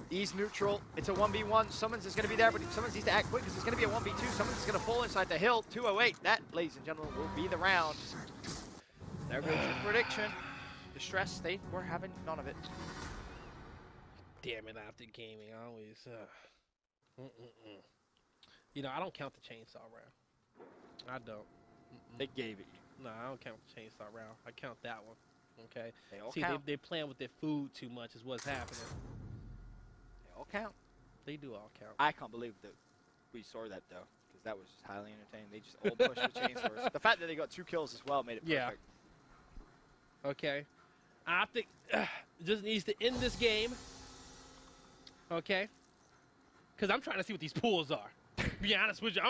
He's neutral. It's a 1v1. Summons is going to be there, but Summons needs to act quick because it's going to be a 1v2. Summons is going to fall inside the hill. 208. That, ladies and gentlemen, will be the round. There goes your prediction. Distress, they were having none of it. Damn it, Optic Gaming always. You know, I don't count the chainsaw round. I don't. They gave it. No, I don't count the chainsaw round. I count that one. Okay. They all See, count. they're playing with their food too much is what's happening. They all count. They do all count. I can't believe that we saw that, though, because that was just highly entertaining. They just all pushed the chainsaws. The fact that they got 2 kills as well made it perfect. Yeah. Okay. Optic just needs to end this game. Okay. Because I'm trying to see what these pools are. To be honest with you,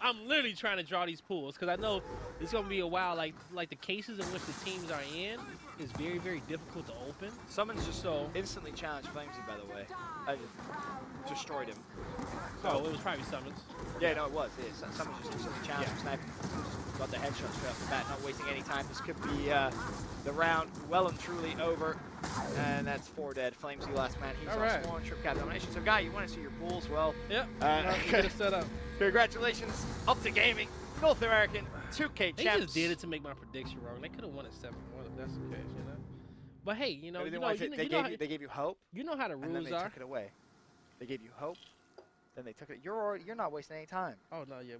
I'm literally trying to draw these pools because I know it's going to be a while. Like the cases in which the teams are in is very, very difficult to open. Summons just instantly challenged Flamesy, by the way. I just destroyed him. Oh, it was probably Summons. Yeah, no, it was. It is. Summons just instantly challenged him, sniping. Got the headshot straight off the bat, not wasting any time. This could be the round well and truly over. And that's 4 dead. Flamesy last man. He's on Sworn Trip Cap domination. So, Guy, you want to see your pools? Well, yep. Get it set up. Congratulations. Optic Gaming, North American 2K They champs. just did it to make my prediction wrong. They could have won at 7-1 if that's the case, you know. But hey, you know, They gave you hope. You know how the And then rules they are. took it away. They gave you hope. Then they took it. You're not wasting any time. Oh no, yeah,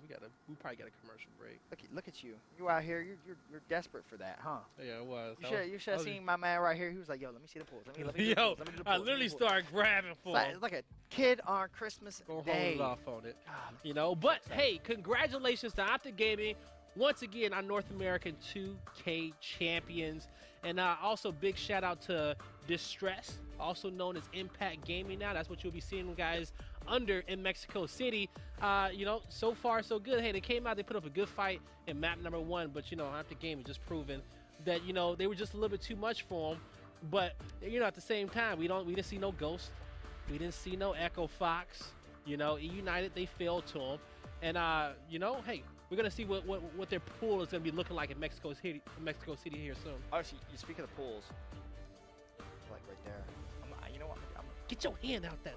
we probably got a commercial break. Look at you. You out here. You're desperate for that, huh? Yeah, it was. You should have seen my man right here. He was like, yo, let me see the pools. Let me do the Yo, pools. Let me do the I pools. literally Let me do the pools. started grabbing for him. It's like a kid on Christmas Go hold Day. it off on it. You know, but hey, congratulations to Optic Gaming. Once again, our North American 2K champions. And also big shout out to Distress, also known as Impact Gaming now. That's what you'll be seeing, guys, under in Mexico City. You know, so far so good. Hey, they came out, they put up a good fight in map number 1, but you know, Optic Gaming just proven that, you know, they were just a little bit too much for them. But you know, at the same time, we didn't see no Ghost, we didn't see no Echo Fox. You know, E United, they failed to them, and you know, hey, we're gonna see what their pool is gonna be looking like in Mexico City here soon. Actually, you speak of the pools, like right there. You know what? Get your hand out that.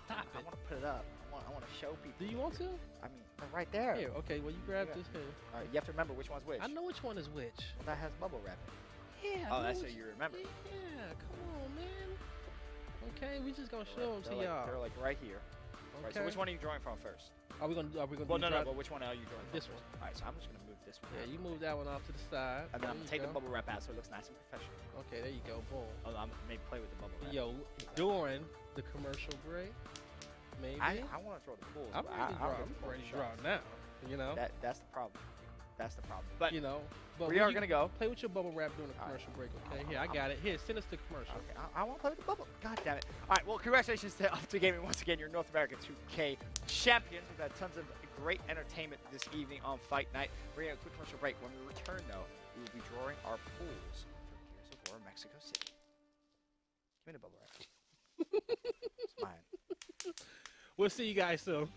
Stop I it. want to put it up. I want to show people. Do you want to? I mean, they're right there. Here, okay. Well, you grab this here. All right, you have to remember which one's which. I know which one is which. Well, that has bubble wrap in it. Yeah. Oh, I know that's so which- you remember. Yeah. Come on, man. Okay, we just gonna show them to They're y'all. like right here. Right, so Okay. which one are you drawing from first? Are we gonna? Well, no, draw- but which one are you drawing from This first? one. All right, so I'm just gonna move this one. Yeah, out. you move that one off to the side. And then I'm There gonna take you the go. bubble wrap out so it looks nice and professional. Okay, there you go. Boom. Oh, I'm maybe play with the bubble wrap. Yo, during the commercial break, maybe. I want to throw the pools. I'm but ready to I draw. don't I'm get the ready to bubble draw shots. now. You know. That's the problem. That's the problem. But You know. But we when are you gonna go. play with your bubble wrap during the All right. commercial break. Okay. Here, I got it. Here, send us the commercial. Okay, I want to play with the bubble. God damn it. All right, well, congratulations to Optic Gaming once again, your North American 2K champions. We've had tons of great entertainment this evening on Fight Night. We're going to have a quick commercial break. When we return, though, we will be drawing our pools for Gears of War Mexico City. Give me the bubble wrap. It's mine. We'll see you guys soon.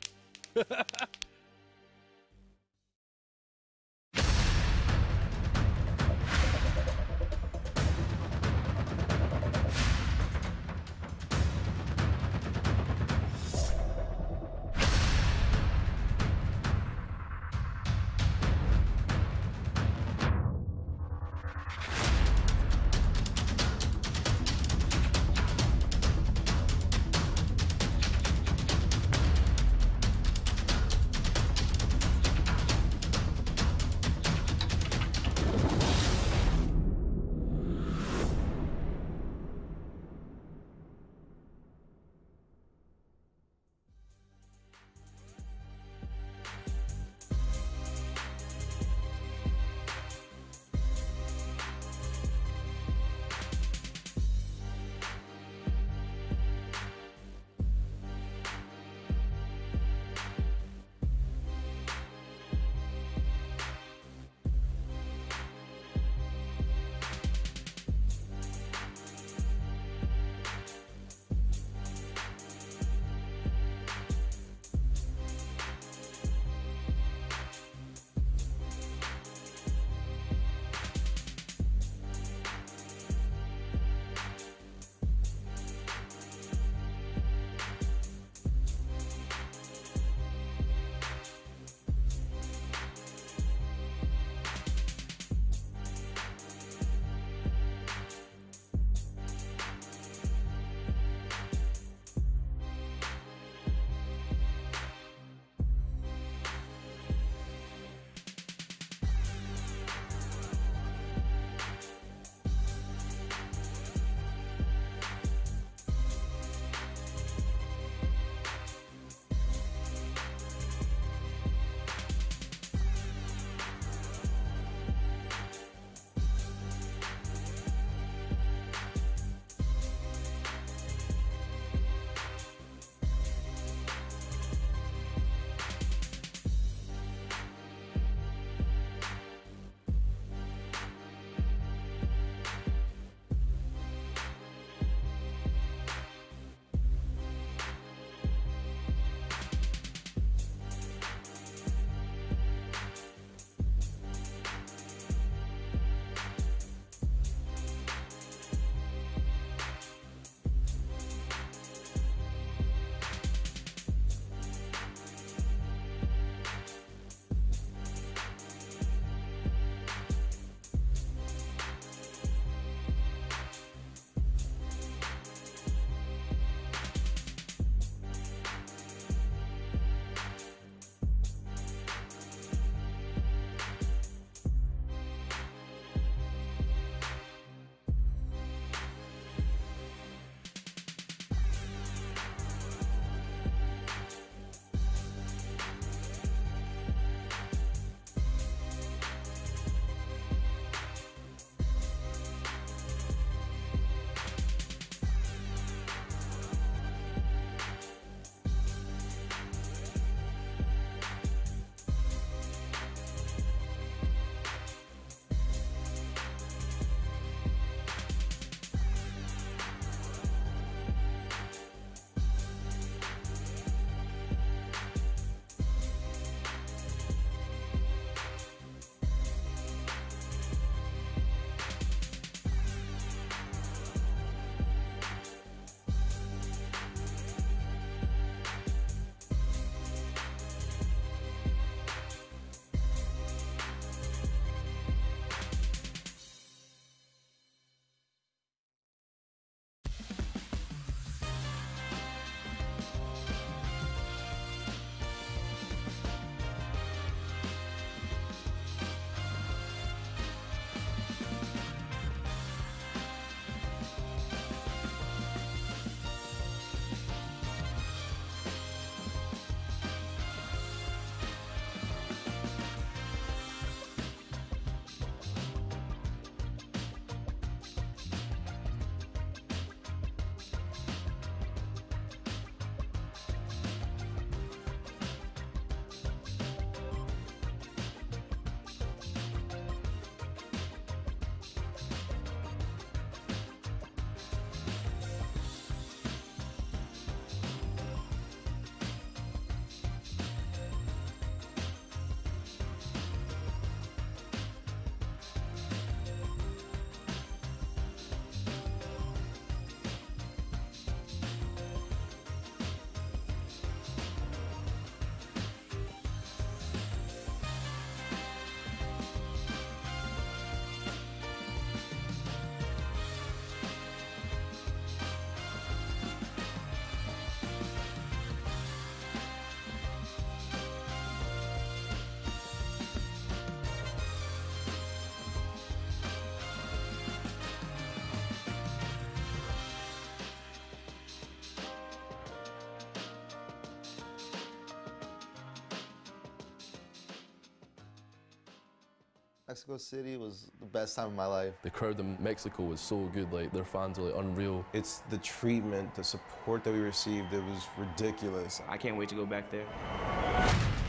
Mexico City was the best time of my life. The crowd in Mexico was so good. Like, their fans are like unreal. It's the treatment, the support that we received. It was ridiculous. I can't wait to go back there.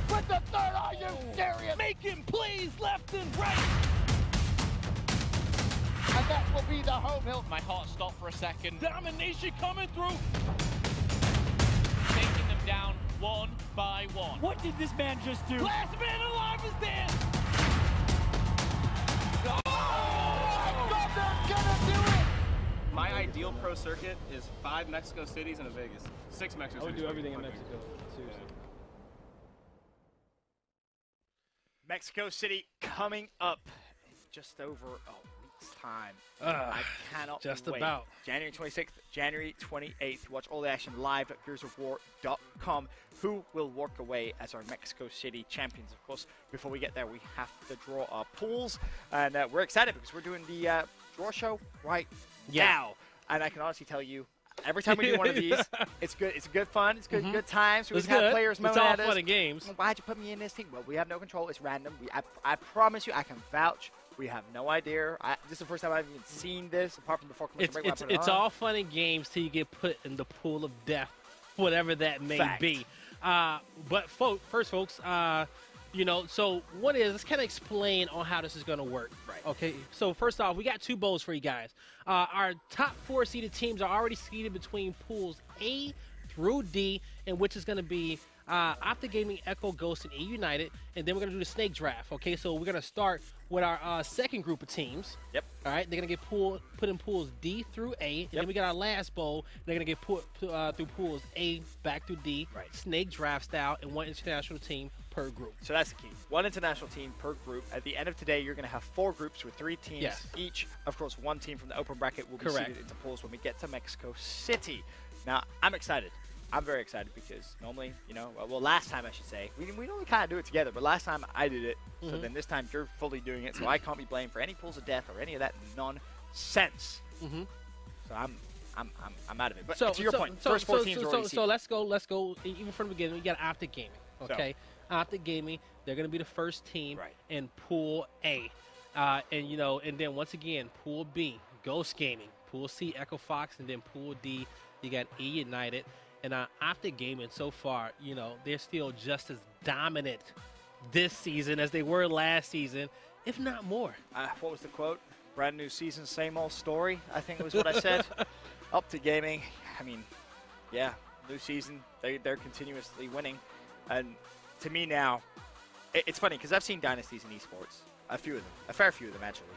With the third, are you serious? Making plays left and right. And that will be the home hill. My heart stopped for a second. Domination coming through. Taking them down one by one. What did this man just do? Last man alive is there. Oh, I thought they're gonna do it. My ideal pro circuit is 5 Mexico cities and a Vegas. 6 Mexico I would cities. do everything in Mexico. Seriously. Mexico City coming up in just over a week's time. I cannot just wait. about. January 26th, January 28th. Watch all the action live at fearsofwar.com. Who will walk away as our Mexico City champions? Of course, before we get there, we have to draw our pools. And we're excited because we're doing the draw show right now. And I can honestly tell you, every time we do one of these, it's good. It's good fun. It's good. Good times. We have players moaning at us. It's all fun and games. Why'd you put me in this team? Well, we have no control. It's random. I promise you, I can vouch. We have no idea. This is the first time I've even seen this, apart from before commercial break. It's all fun and games till you get put in the pool of death, whatever that may be. But first, folks, you know, so what is, let's kind of explain on how this is going to work. Right. Okay, so first off, we got 2 bowls for you guys. Our top 4 seeded teams are already seeded between pools A through D, and which is going to be Optic Gaming, Echo, Ghost, and E United, and then we're going to do the snake draft. Okay, so we're going to start with our second group of teams. Yep. All right, they're going to get put in pools D through A, and then we got our last bowl. They're going to get put through pools A back through D, snake draft style, and 1 international team per group. So that's the key. 1 international team per group. At the end of today, you're going to have 4 groups with 3 teams each. Of course, 1 team from the open bracket will be seeded into pools when we get to Mexico City. Now, I'm excited. I'm very excited because normally, you know, well, last time I should say, we only kind of do it together, but last time I did it, so then this time you're fully doing it, so I can't be blamed for any pools of death or any of that nonsense. So I'm out of it. But to your point, first 4 teams are already seeded. So let's go even from the beginning. We got Optic Gaming, okay? Optic Gaming, they're going to be the first team in Pool A. And, you know, and then once again, Pool B, Ghost Gaming. Pool C, Echo Fox, and then Pool D, you got E United. And Optic Gaming so far, you know, they're still just as dominant this season as they were last season, if not more. What was the quote? Brand new season, same old story, I think was what I said. Optic Gaming, I mean, yeah, new season, they're continuously winning. And to me now, it's funny because I've seen dynasties in esports, a fair few of them actually.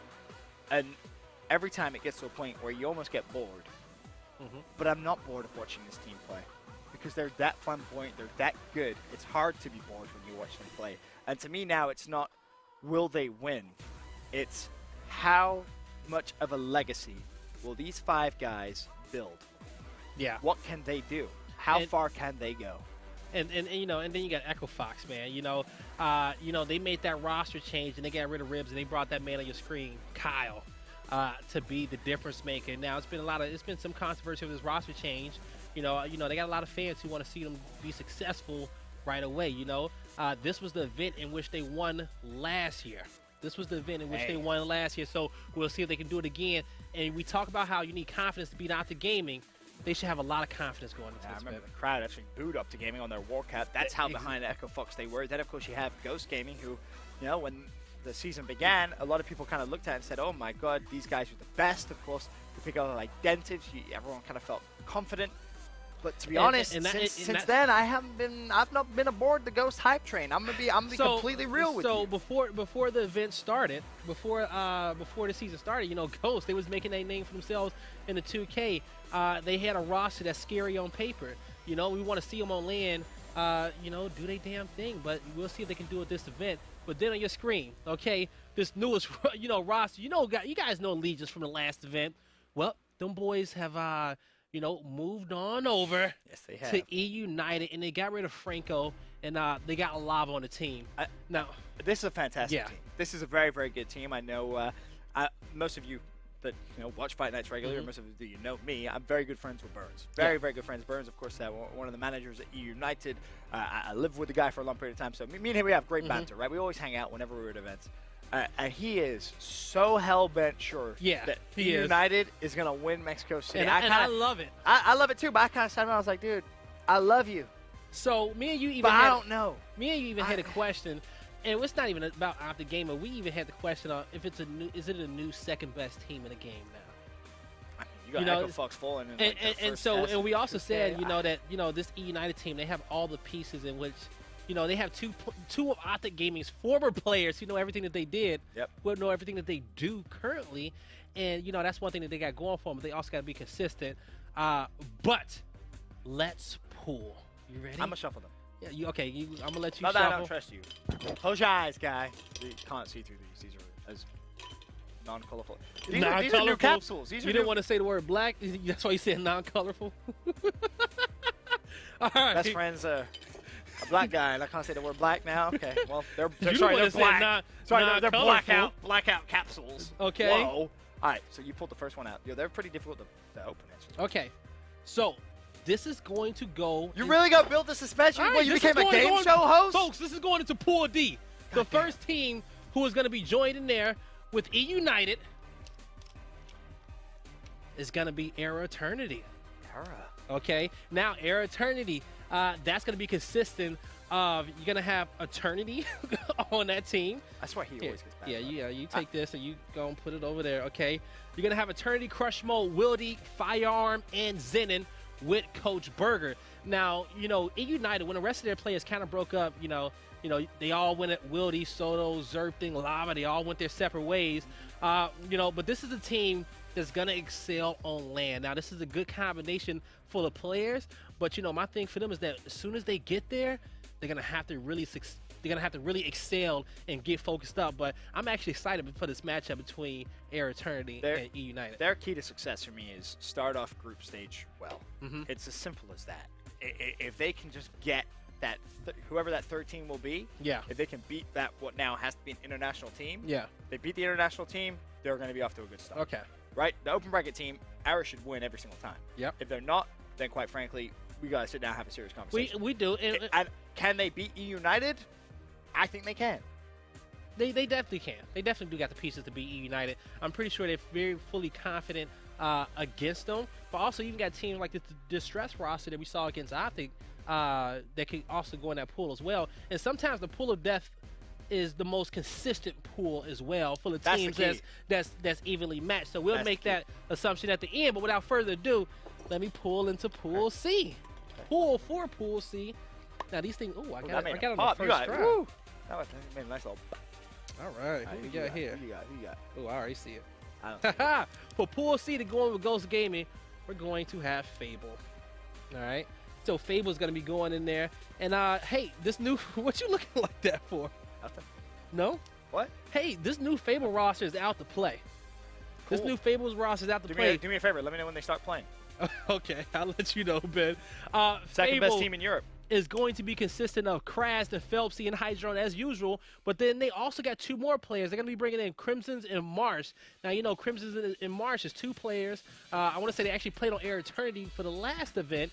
And every time it gets to a point where you almost get bored. But I'm not bored of watching this team play because they're that flamboyant, they're that good. It's hard to be bored when you watch them play. And to me now, it's not will they win, it's how much of a legacy will these 5 guys build? Yeah. What can they do? How far can they go? And you know, and then you got Echo Fox, man. You know, they made that roster change and they got rid of Ribs and they brought that man on your screen, Kyle. To be the difference maker. Now it's been some controversy with this roster change. You know, they got a lot of fans who want to see them be successful right away. You know, this was the event in which they won last year. So we'll see if they can do it again. And we talk about how you need confidence to beat Optic Gaming. They should have a lot of confidence going into this. I remember the crowd actually booed Optic Gaming on their walkout. That's how behind Echo Fox they were. Then of course you have Ghost Gaming, who, you know, when the season began, a lot of people kind of looked at it and said, oh my god, these guys are the best. Of course, to pick out identities, everyone kind of felt confident. But to be honest, since then, I've not been aboard the Ghost hype train. I'm gonna be completely real with you. So before the event started, before the season started, you know, Ghost, they was making a name for themselves in the 2K. They had a roster that's scary on paper. You know, we want to see them on land, you know, do they damn thing. But we'll see if they can do it this event. But then on your screen, okay, this newest, you know, roster, you know, you guys know Legions from the last event. Well, them boys have, you know, moved on over to E United, and they got rid of Franco, and they got Lava on the team. Now, this is a fantastic team. This is a very, very good team. I know most of you that watch Fight Nights regularly, most of you know me. I'm very good friends with Burns. Very good friends. Burns, of course, one of the managers at E United. I lived with the guy for a long period of time, so me and him, we have great banter, right? We always hang out whenever we're at events. And he is so hell-bent sure Yeah, that he is. United is going to win Mexico City. And I love it. I love it too, but I kind of sat down. I was like, dude, I love you, So me and you even but had, I don't know. me and you even had a question, and it's not even about Optic Gamer. We even had the question of if it's is it a new second best team in the game now? You got You know, Echo Fox falling in And, like the and first so test. and we also said Okay, that this E United team, they have all the pieces in which they have two of Optic Gaming's former players who know everything that they did, Yep. who know everything that they do currently, and that's one thing that they got going for them. But they also got to be consistent. But let's pull. You ready? I'm gonna shuffle them. Yeah, I'm gonna let you Not that I shuffle. don't trust you. Close your eyes, guy. You can't see through these. These are as non-colorful. These are new Non-colorful? capsules. These are You new. didn't want to say the word black. That's why you said non-colorful. All right. Best friend's a black guy, and I can't say the word black now. Okay, well they're You sorry, don't they're wanna say black. Sorry, they're non-colorful. blackout capsules. Okay. Whoa. All right, so you pulled the first one out. They're pretty difficult to open. Actually. Okay. So this is going to go. You really got built the suspension? All right, What, you this is became a going- game going- show host? Folks, this is going into Pool D. The first team who is going to be joined in there with E United is going to be Era Eternity. Okay, now Era Eternity, that's going to be consistent of you're going to have Eternity on that team. That's why he always gets bad. Yeah, you take this and you go and put it over there, okay? You're going to have Eternity, Crush Mode, Wildy, Firearm, and Zenon with Coach Berger. Now, E United, when the rest of their players kind of broke up, they all went at Wildy, Soto, Zerpting, Lava. They all went their separate ways. But this is a team that's going to excel on land. Now, this is a good combination for the players, but, my thing for them is that as soon as they get there, they're going to have to really excel and get focused up. But I'm actually excited for this matchup between Air Eternity and E United. Their key to success for me is start off group stage well. Mhm. It's as simple as that. If they can just get that, whoever that third team will be, Yeah. if they can beat that, what now has to be an international team, Yeah. they beat the international team, they're going to be off to a good start. Okay. Right? The open bracket team, Ara should win every single time. Yep. If they're not, then quite frankly, we got to sit down and have a serious conversation. We do. And can they beat E United? I think they can. They definitely can. They definitely do got the pieces to beat E United. I'm pretty sure they're very fully confident against them. But also, you've got teams like the Distress roster that we saw against Optic that can also go in that pool as well. And sometimes the pool of death is the most consistent pool as well, full of That's the teams key. that's evenly matched. So we'll That's make the key. that assumption at the end. But without further ado, let me pull into Pool C. Pool for Pool C. Now these things. Ooh, I got it on the pop. first You got it. try. Woo. That made a nice little. All right, who we got here? Who you got? Oh, I already see it. I don't think Haha! For Pool C to go in with Ghost Gaming, we're going to have Fable. All right. So Fable's going to be going in there. And hey, this new what you looking like that for? Nothing. No? What? Hey, this new Fable roster is out to play. This Cool. new Fables roster is out to Do play. me a favor. Let me know when they start playing. Okay, I'll let you know, Ben. Second Fable best team in Europe. is going to be consistent of Kraz and Phelpsy and Hydron as usual, but then they also got two more players. They're going to be bringing in Crimsons and Marsh. Now, Crimsons and Marsh is two players. I want to say they actually played on Air Eternity for the last event,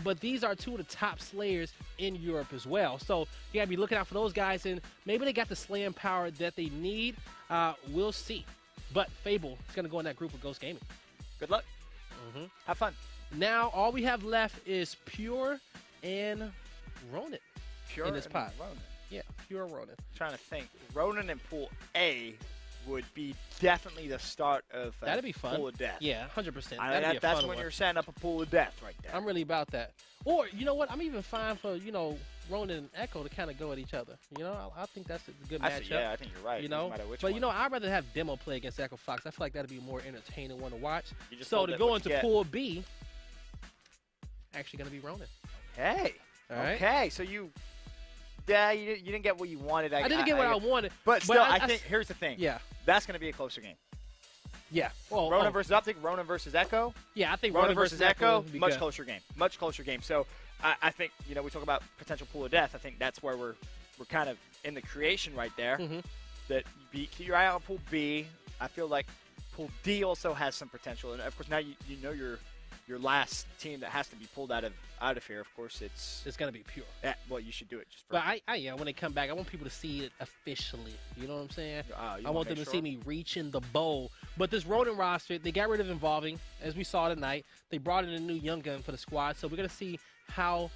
but these are two of the top slayers in Europe as well. So you got to be looking out for those guys, and maybe they got the slaying power that they need. We'll see. But Fable is going to go in that group with Ghost Gaming. Good luck. Mhm. Have fun. Now, all we have left is Pure and Ronin Pure in this and pot. Ronin. Yeah, Pure Ronin. Trying to think. Ronin and Pool A would be definitely the start of That'd be fun. Pool of Death. Yeah, 100%. I mean, That'd be a that's fun when one. you're setting up a Pool of Death right there. I'm really about that. Or, you know what? I'm even fine for, Ronin and Echo to kind of go at each other. I think that's a good matchup. Yeah, I think you're right. No matter which but, one. I'd rather have Demo play against Echo Fox. I feel like that'd be a more entertaining one to watch. You just So told to it go what into you get. Pool B, actually going to be Ronin. Hey. All right? Okay, so you didn't get what you wanted. I didn't get what I wanted. But still, I I think here's the thing. Yeah. That's going to be a closer game. Yeah. Well, Ronin versus Optic, Ronin versus Echo. Yeah, I think Ronin versus Echo, would be much good. closer game. Much closer game. So I think, we talk about potential Pool of Death. I think that's where we're kind of in the creation right there. Mhm. That keep your eye out on Pool B. I feel like Pool D also has some potential. And, of course, now you know your your last team that has to be pulled out of here, of course, it's It's gonna be Pure. well, you should do it just for. But when they come back, I want people to see it officially. You know what I'm saying? You I want them to see me reaching the bowl. But this Ronin roster, they got rid of Involving, as we saw tonight. They brought in a new young gun for the squad, so we're gonna see how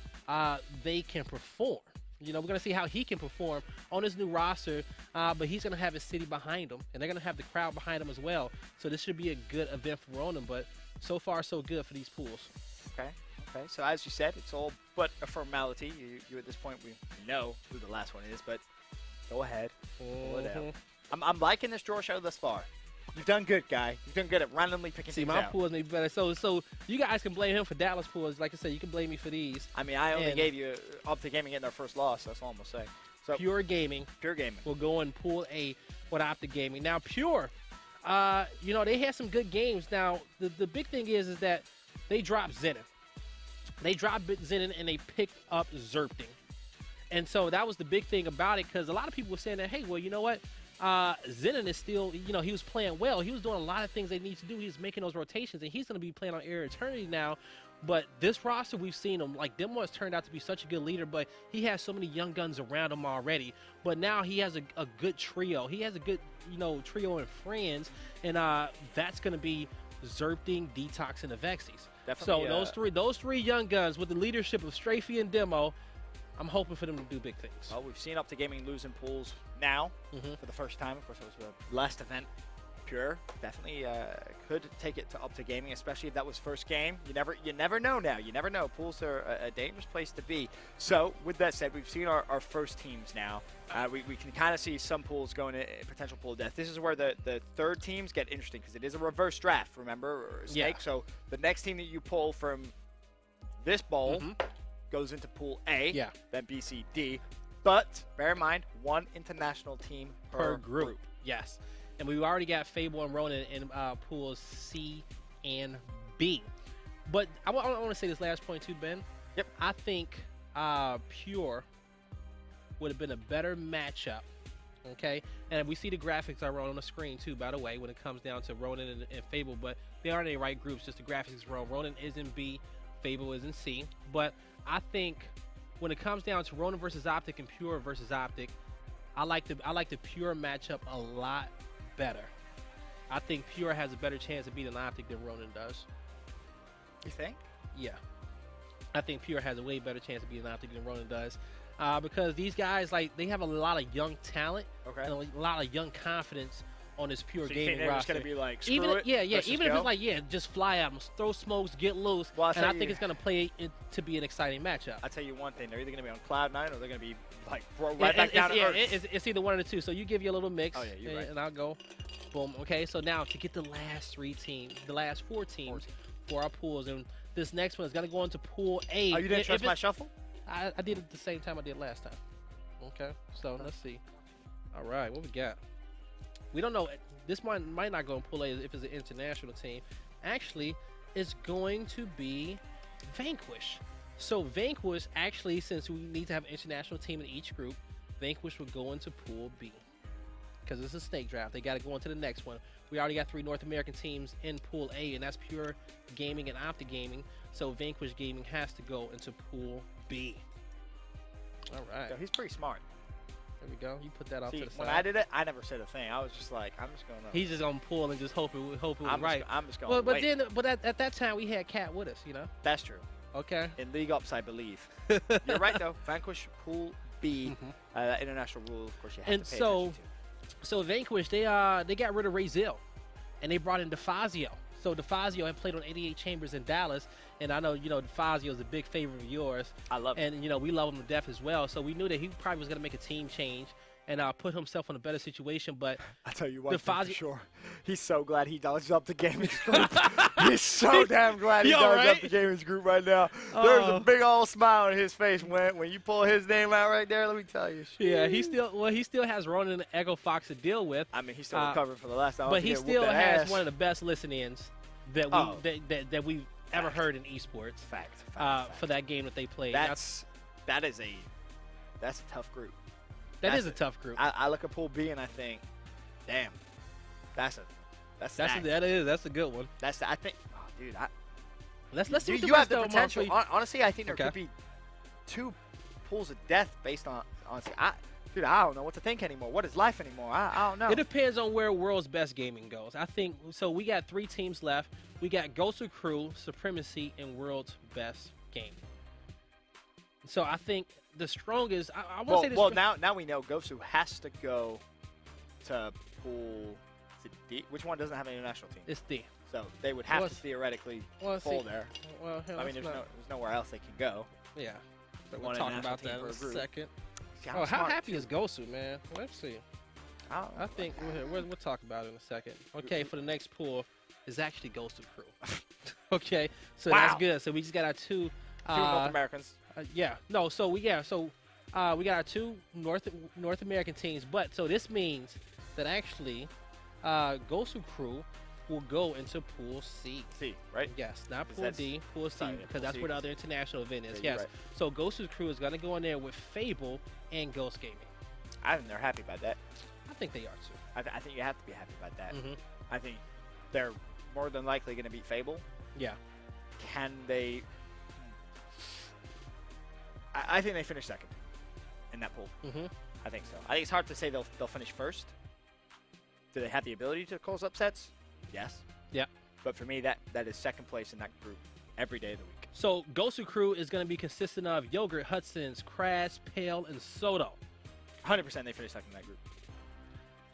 they can perform. You know, we're going to see how he can perform on his new roster, but he's going to have his city behind him, and they're going to have the crowd behind him as well. So this should be a good event for Ronan, but so far so good for these pools. Okay. So as you said, it's all but a formality. You at this point, we know who the last one is, but go ahead. Pull it out. I'm liking this draw show thus far. You've done good, guy. You've done good at randomly picking See, teams my out. pools may be better. So you guys can blame him for Dallas pools. Like I said, you can blame me for these. I mean, I only gave you Optic Gaming getting their first loss. That's all I'm going to say. So Pure Gaming. will go in Pool A with Optic Gaming. Now, Pure, you know, they had some good games. Now, the big thing is that they dropped Zenin. They dropped Zenin, and they picked up Zerpting. And so that was the big thing about it, because a lot of people were saying that, hey, well, you know what? Zenin is still, you know, he was playing well. He was doing a lot of things they need to do. He was making those rotations, and he's going to be playing on Air Eternity now. But this roster, we've seen him, like, Demo has turned out to be such a good leader, but he has so many young guns around him already. But now he has a good trio. He has a good, you know, trio and friends, and that's going to be Zerpting, Detox, and the Vexies. Definitely, So those three young guns with the leadership of Strafey and Demo, I'm hoping for them to do big things. Well, we've seen Optic Gaming lose in pools now for the first time. Of course, it was the last event. Pure definitely could take it to Optic Gaming, especially if that was first game. You never know now. You never know. Pools are a dangerous place to be. So with that said, we've seen our first teams now. We can kind of see some pools going in potential pool death. This is where the third teams get interesting, because it is a reverse draft, remember? Or Snake. Yeah. So the next team that you pull from this bowl goes into Pool A, then B, C, D. But bear in mind, one international team per group. Yes. And we've already got Fable and Ronin in pools C and B. But I want to say this last point too, Ben. Yep. I think Pure would have been a better matchup. Okay. And we see the graphics are on the screen too, by the way, when it comes down to Ronin and Fable. But they aren't in the right groups, just the graphics is wrong. Ronin is in B, Fable is in C. But I think when it comes down to Ronin versus Optic and Pure versus Optic, I like the Pure matchup a lot better. I think Pure has a better chance of beating Optic than Ronin does. You think? Yeah. I think Pure has a way better chance of beating Optic than Ronin does. Because these guys, like, they have a lot of young talent and a lot of young confidence on this Pure gaming roster. It's going to be like, screw even it, even if it's like, just fly at them, throw smokes, get loose. Well, and I think it's going to play it to be an exciting matchup. I'll tell you one thing. They're either going to be on Cloud 9 or they're going to be like right back down to earth. It's either one of the two. So you give you a little mix, Oh, yeah, you're right. and I'll go. Boom. Okay, so now to get the last four teams for our pools, and this next one is going to go into Pool A. Oh, you didn't trust my shuffle? I did it at the same time I did last time. Okay, so let's see. All right, what we got? We don't know. This one might not go in Pool A if it's an international team. Actually, it's going to be Vanquish. So Vanquish, actually, since we need to have an international team in each group, Vanquish would go into Pool B. Because it's a snake draft. They got to go into the next one. We already got 3 North American teams in Pool A, and that's Pure Gaming and Optic Gaming. So Vanquish Gaming has to go into Pool B. All right. So he's pretty smart. There we go. You put that off to the side. When I did it, I never said a thing. I was just like, I'm just going to. He's just going to pull and just hope it was right. I'm just going to But at that time, we had Cat with us, you know? That's true. Okay. In League Ups, I believe. You're right, though. Vanquish Pool B. International rule, of course, you have to pay attention to. So Vanquish, they got rid of Razil, and they brought in DeFazio. So DeFazio had played on 88 Chambers in Dallas, and I know, you know, DeFazio is a big favorite of yours. I love him. And, you know, we love him to death as well. So we knew that he probably was going to make a team change and put himself in a better situation. But I tell you what, for sure, he's so glad he dodged up the gaming group. He's so damn glad he dodged up the gaming group right now. There's a big old smile on his face when you pull his name out right there. Let me tell you. Yeah, he still has Ronin and Echo Fox to deal with. I mean, he's still recovering from the last time. But he still has one of the best listen-ins that we've ever heard in esports. Fact. For that game that they played. That's a tough group. That is a tough group. I look at Pool B and I think, damn, that's a good one. I think, oh, dude, Let's see what the you have rest the of them are potential. for you. Honestly, I think there Okay. could be 2 pools of death based on. Honestly, dude, I don't know what to think anymore. What is life anymore? I don't know. It depends on where World's Best Gaming goes. I think so. We got 3 teams left. We got Ghost Crew, Supremacy, and World's Best Gaming. So I think the strongest. I want to say this. Well, now we know Gosu has to go to pool. Is it D? Which one doesn't have an international team? It's D. So they would have to theoretically fall there. Well, hell, I mean, there's nowhere else they can go. Yeah. But One we'll talk international about team that in per a group. second. See, Oh, I'm how smart, happy too. is Gosu, man? Let's see. I think we'll talk about it in a second. Okay, for the next pool is actually Ghost Crew. Okay, so that's good. So we just got our 2 2 North Americans. Yeah. No. So we got our 2 North American teams. But so this means that actually, Gosu Crew will go into Pool C. C, right? Yes, not Pool that's- D, Pool C, sorry, because Pool that's C. where the other international event is. Yeah, you're Yes. right. So Gosu Crew is gonna go in there with Fable and Ghost Gaming. I think they're happy about that. I think they are too. I think you have to be happy about that. Mm-hmm. I think they're more than likely going to beat Fable. Yeah. Can they? I think they finish second in that pool. Mm-hmm. I think so. I think it's hard to say they'll finish first. Do they have the ability to cause upsets? Yes. Yeah. But for me, that is second place in that group every day of the week. So Gosu Crew is going to be consistent of Yogurt, Hudson's, Crash, Pale, and Soto. 100% they finish second in that group.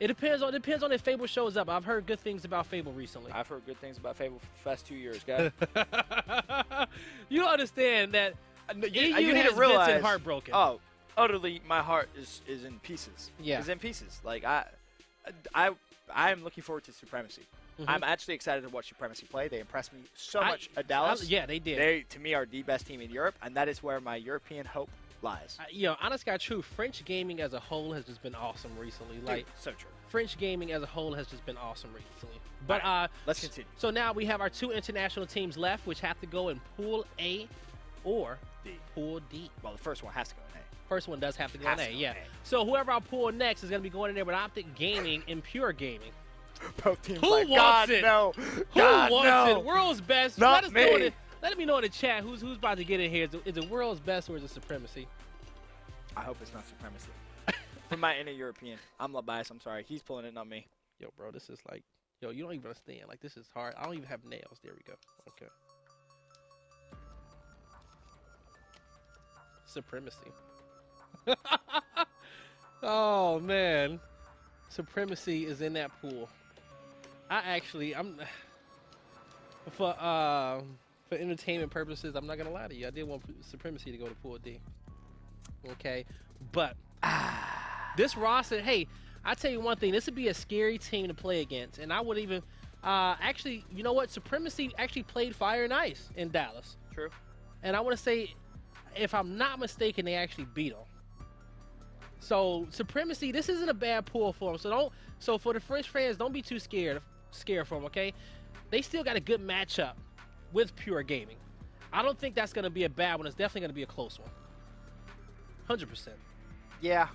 It depends on if Fable shows up. I've heard good things about Fable recently. I've heard good things about Fable for the past 2 years, guys. You don't understand that EU you need has to realize, Vincent heartbroken. Oh, utterly, my heart is in pieces. Yeah. Is in pieces. Like I'm looking forward to Supremacy. Mhm. I'm actually excited to watch Supremacy play. They impressed me so much at Dallas. Yeah, they did. They, to me, are the best team in Europe, and that is where my European hope lies. Honest God, true. French gaming as a whole has just been awesome recently. Dude, Like so true. French gaming as a whole has just been awesome recently. But right, let's continue. So now we have our 2 international teams left, which have to go in Pool A or Pool D. Well, the first one has to go in A. First one does have to go in Has A, to go yeah. in A. So whoever I pull next is going to be going in there with Optic Gaming and Pure Gaming. Both teams Who like, wants God, it? no. Who God, wants no. it? World's best. Not Let us know me. let me know in the chat who's about to get in here. Is it World's best or is it Supremacy? I hope it's not Supremacy. For my inner European. I'm biased. I'm sorry. He's pulling it, not me. Yo, bro, this is like, you don't even understand. Like, this is hard. I don't even have nails. There we go. Okay. Supremacy. Oh, man. Supremacy is in that pool. I'm for entertainment purposes, I'm not gonna lie to you. I did want Supremacy to go to Pool D. Okay, but this roster, hey, I tell you one thing, this would be a scary team to play against, and I would even actually, you know what? Supremacy actually played Fire and Ice in Dallas. True. And I want to say, if I'm not mistaken, they actually beat them. So Supremacy, this isn't a bad pool for them. So for the French fans, don't be too scared for them. Okay, they still got a good matchup with Pure Gaming. I don't think that's going to be a bad one. It's definitely going to be a close one. 100%. Yeah.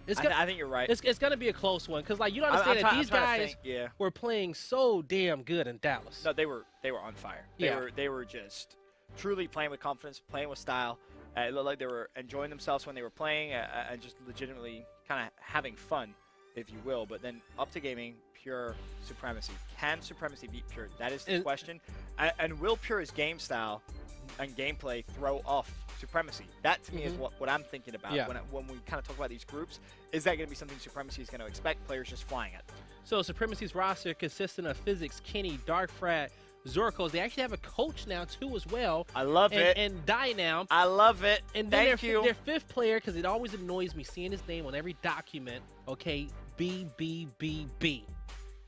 I think you're right. It's going to be a close one because, like, you don't understand that these guys were playing so damn good in Dallas. No, they were on fire. They were just truly playing with confidence, playing with style. It looked like they were enjoying themselves when they were playing and just legitimately kind of having fun, if you will. But then up to gaming, Pure Supremacy. Can Supremacy beat Pure? That is the question. And will Pure's game style and gameplay throw off Supremacy? That to me is what I'm thinking about when we kind of talk about these groups. Is that going to be something Supremacy is going to expect players just flying at them? So Supremacy's roster consisting of Physics, Kenny, Dark Frat, Zorkos. They actually have a coach now too as well. I love it. And Die now. I love it. And then Thank you. Their 5th player, because it always annoys me seeing his name on every document. Okay, BBBB.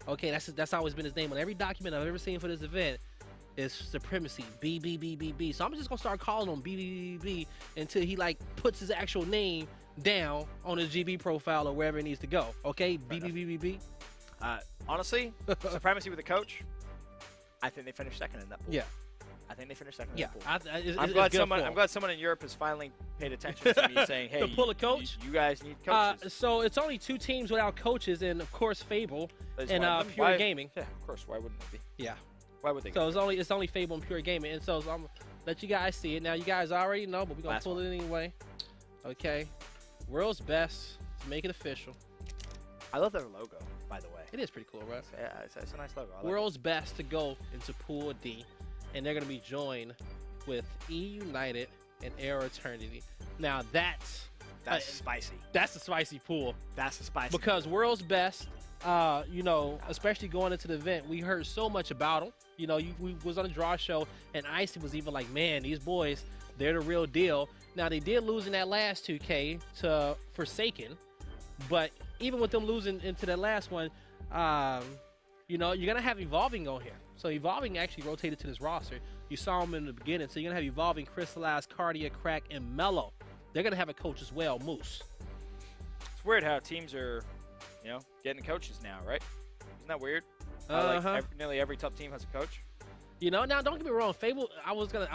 Okay, that's always been his name on every document I've ever seen for this event. Is Supremacy, BBBBB. So I'm just gonna start calling him BBBB until he like puts his actual name down on his GB profile or wherever it needs to go. Okay, BBBBB. Honestly, Supremacy with the coach, I think they finished second in that pool. Yeah. I think they finished second in Yeah. that pool. I'm glad someone in Europe has finally paid attention to me saying, hey, to pull a coach? You guys need coaches. So it's only 2 teams without coaches, and of course Fable and Pure Gaming. Yeah, of course. Why wouldn't it be? Yeah. Why would they? So it's only Fable and Pure Gaming, and so I'm gonna let you guys see it. Now you guys already know, but we're gonna pull it anyway. Okay, World's Best to make it official. I love their logo, by the way. It is pretty cool, right? Yeah, it's a nice logo. I like World's Best to go into Pool D, and they're gonna be joined with E United and Air Eternity. Now that's spicy. That's a spicy pool. That's a spicy. Because World's Best, you know, especially going into the event, we heard so much about them. You know, we was on a draw show, and Icy was even like, man, these boys, they're the real deal. Now, they did lose in that last 2K to Forsaken, but even with them losing into that last one, you know, you're going to have Evolving on here. So Evolving actually rotated to this roster. You saw them in the beginning, so you're going to have Evolving, Crystallized, Cardia, Crack, and Mellow. They're going to have a coach as well, Moose. It's weird how teams are, you know, getting coaches now, right? Isn't that weird? Like nearly every top team has a coach. You know, now don't get me wrong, Fable. I was gonna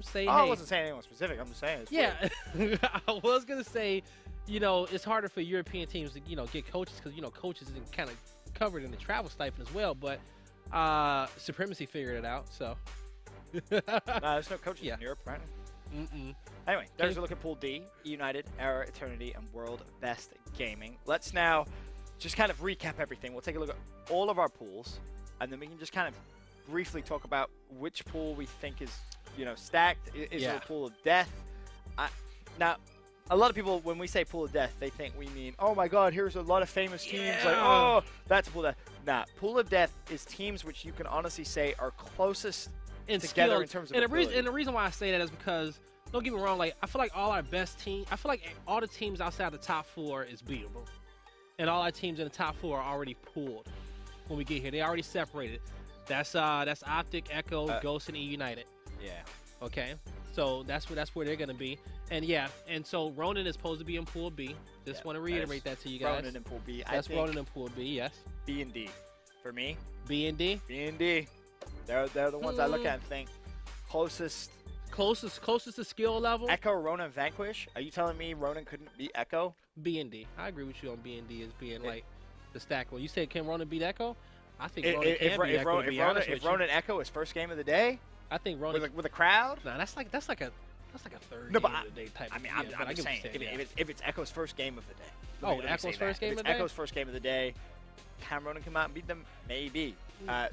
say. Oh, hey, I wasn't saying anyone specific. I'm just saying. It's I was gonna say, you know, it's harder for European teams to, you know, get coaches because, you know, coaches is kind of covered in the travel stipend as well. But Supremacy figured it out, so. There's no coaches in Europe, right? Anyway, there's a look at Pool D: United, Era, Eternity, and World Best Gaming. Let's now just kind of recap everything. We'll take a look at all of our pools, and then we can just kind of briefly talk about which pool we think is, you know, stacked. Is there a pool of death? Now, a lot of people, when we say pool of death, they think we mean, oh my God, here's a lot of famous teams. Like, oh, that's a pool of death. Nah, pool of death is teams which you can honestly say are closest together in terms of ability. And the reason why I say that is because, don't get me wrong, like, I feel like all our best teams, I feel like all the teams outside the top 4 is beatable. And all our teams in the top 4 are already pooled when we get here. They already separated. That's Optic, Echo, Ghost, and E United. Yeah. Okay. So that's where they're gonna be. And yeah, and so Ronin is supposed to be in Pool B. Just want to reiterate that to you guys. Ronin in Pool B. That's Ronin in Pool B. Yes. B and D. For me. B and D. B and D. They're the ones I look at and think closest to skill level. Echo, Ronin, Vanquish. Are you telling me Ronin couldn't beat Echo? B and D. I agree with you on B and D as being like the stack. Well, you said can Ronin beat Echo? I think Ronin can beat Echo. If Ronin Echo is first game of the day, I think Ronin with a crowd. Nah, that's like a third game of the day type. I mean, I'm just saying if it's Echo's first game of the day. Oh, Echo's first game of the day. Echo's first game of the day. Can Ronin come out and beat them? Maybe.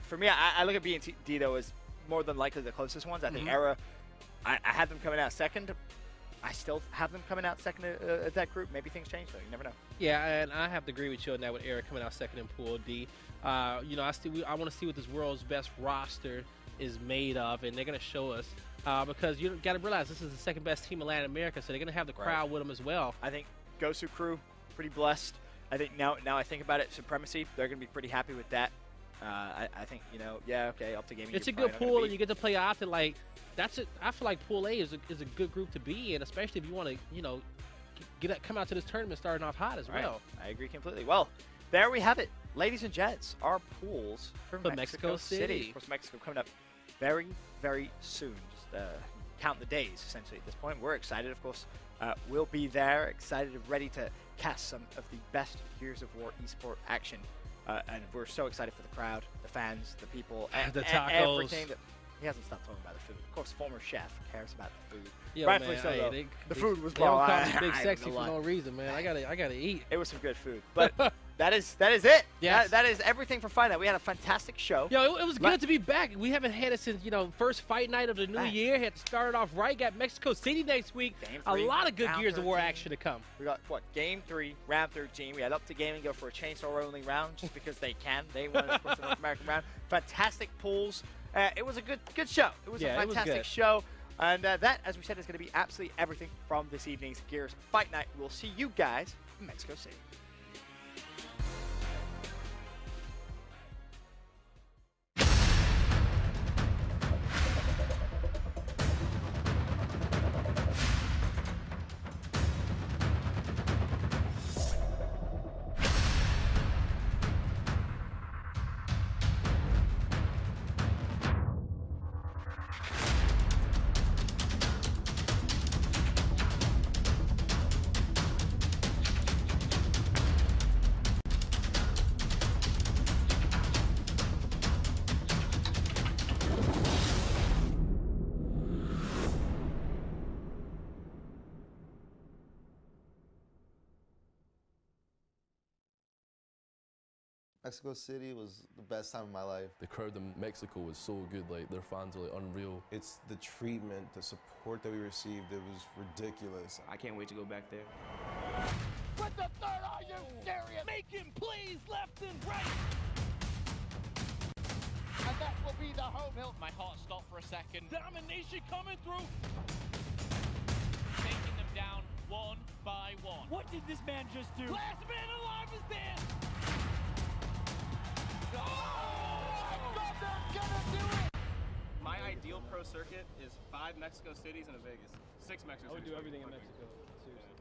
For me, I look at B and D though as more than likely the closest ones. I think Era. I had them coming out second. I still have them coming out second at that group. Maybe things change though. You never know. Yeah, and I have to agree with you on that with Era coming out second in Pool D. You know, I want to see what this world's best roster is made of, and they're gonna show us because you got to realize this is the second best team in Latin America, so they're gonna have the crowd with them as well. I think Gosu crew pretty blessed. I think now I think about it, Supremacy, they're gonna be pretty happy with that. I think, you know, Optic Gaming. It's a good pool, and you get to play Optic. Like that's it. I feel like Pool A is a good group to be in, especially if you want to, you know, come out to this tournament starting off hot as well. I agree completely. Well, there we have it, ladies and gents. Our pools for Mexico City. Of course, Mexico coming up very, very soon. Just count the days, essentially, at this point. We're excited, of course. We'll be there, excited and ready to cast some of the best Gears of War esport action. And we're so excited for the crowd, the fans, the people, the tacos. And everything. He hasn't stopped talking about the food. Of course, former chef cares about the food. Yo, rightfully man, so, though. The food was they don't bomb. call me Big Sexy for no reason, man. I gotta eat. It was some good food, but that is it. Yes. That is everything for Fight Night. We had a fantastic show. Yo, it was good to be back. We haven't had it since, you know, first fight night of the new year. Had to start it off right. Got Mexico City next week. A lot of good Gears of War action to come. We got what, Game 3, round 13. We had Optic Gaming go for a chainsaw only round just because they can. They won, of course, the North American round. Fantastic pools. It was a good show. It was a fantastic show. And that, as we said, is going to be absolutely everything from this evening's Gears Fight Night. We'll see you guys in Mexico City. Mexico City was the best time of my life. The crowd in Mexico was so good. Like their fans are like unreal. It's the treatment, the support that we received. It was ridiculous. I can't wait to go back there. With the third, are you serious? Making plays left and right. And that will be the home hill. My heart stopped for a second. Domination coming through. Taking them down one by one. What did this man just do? Last man alive is dead. Oh, I thought they're gonna do it. My ideal pro circuit is 5 Mexico cities and a Vegas. 6 Mexico I would cities. do everything in Mexico. Seriously.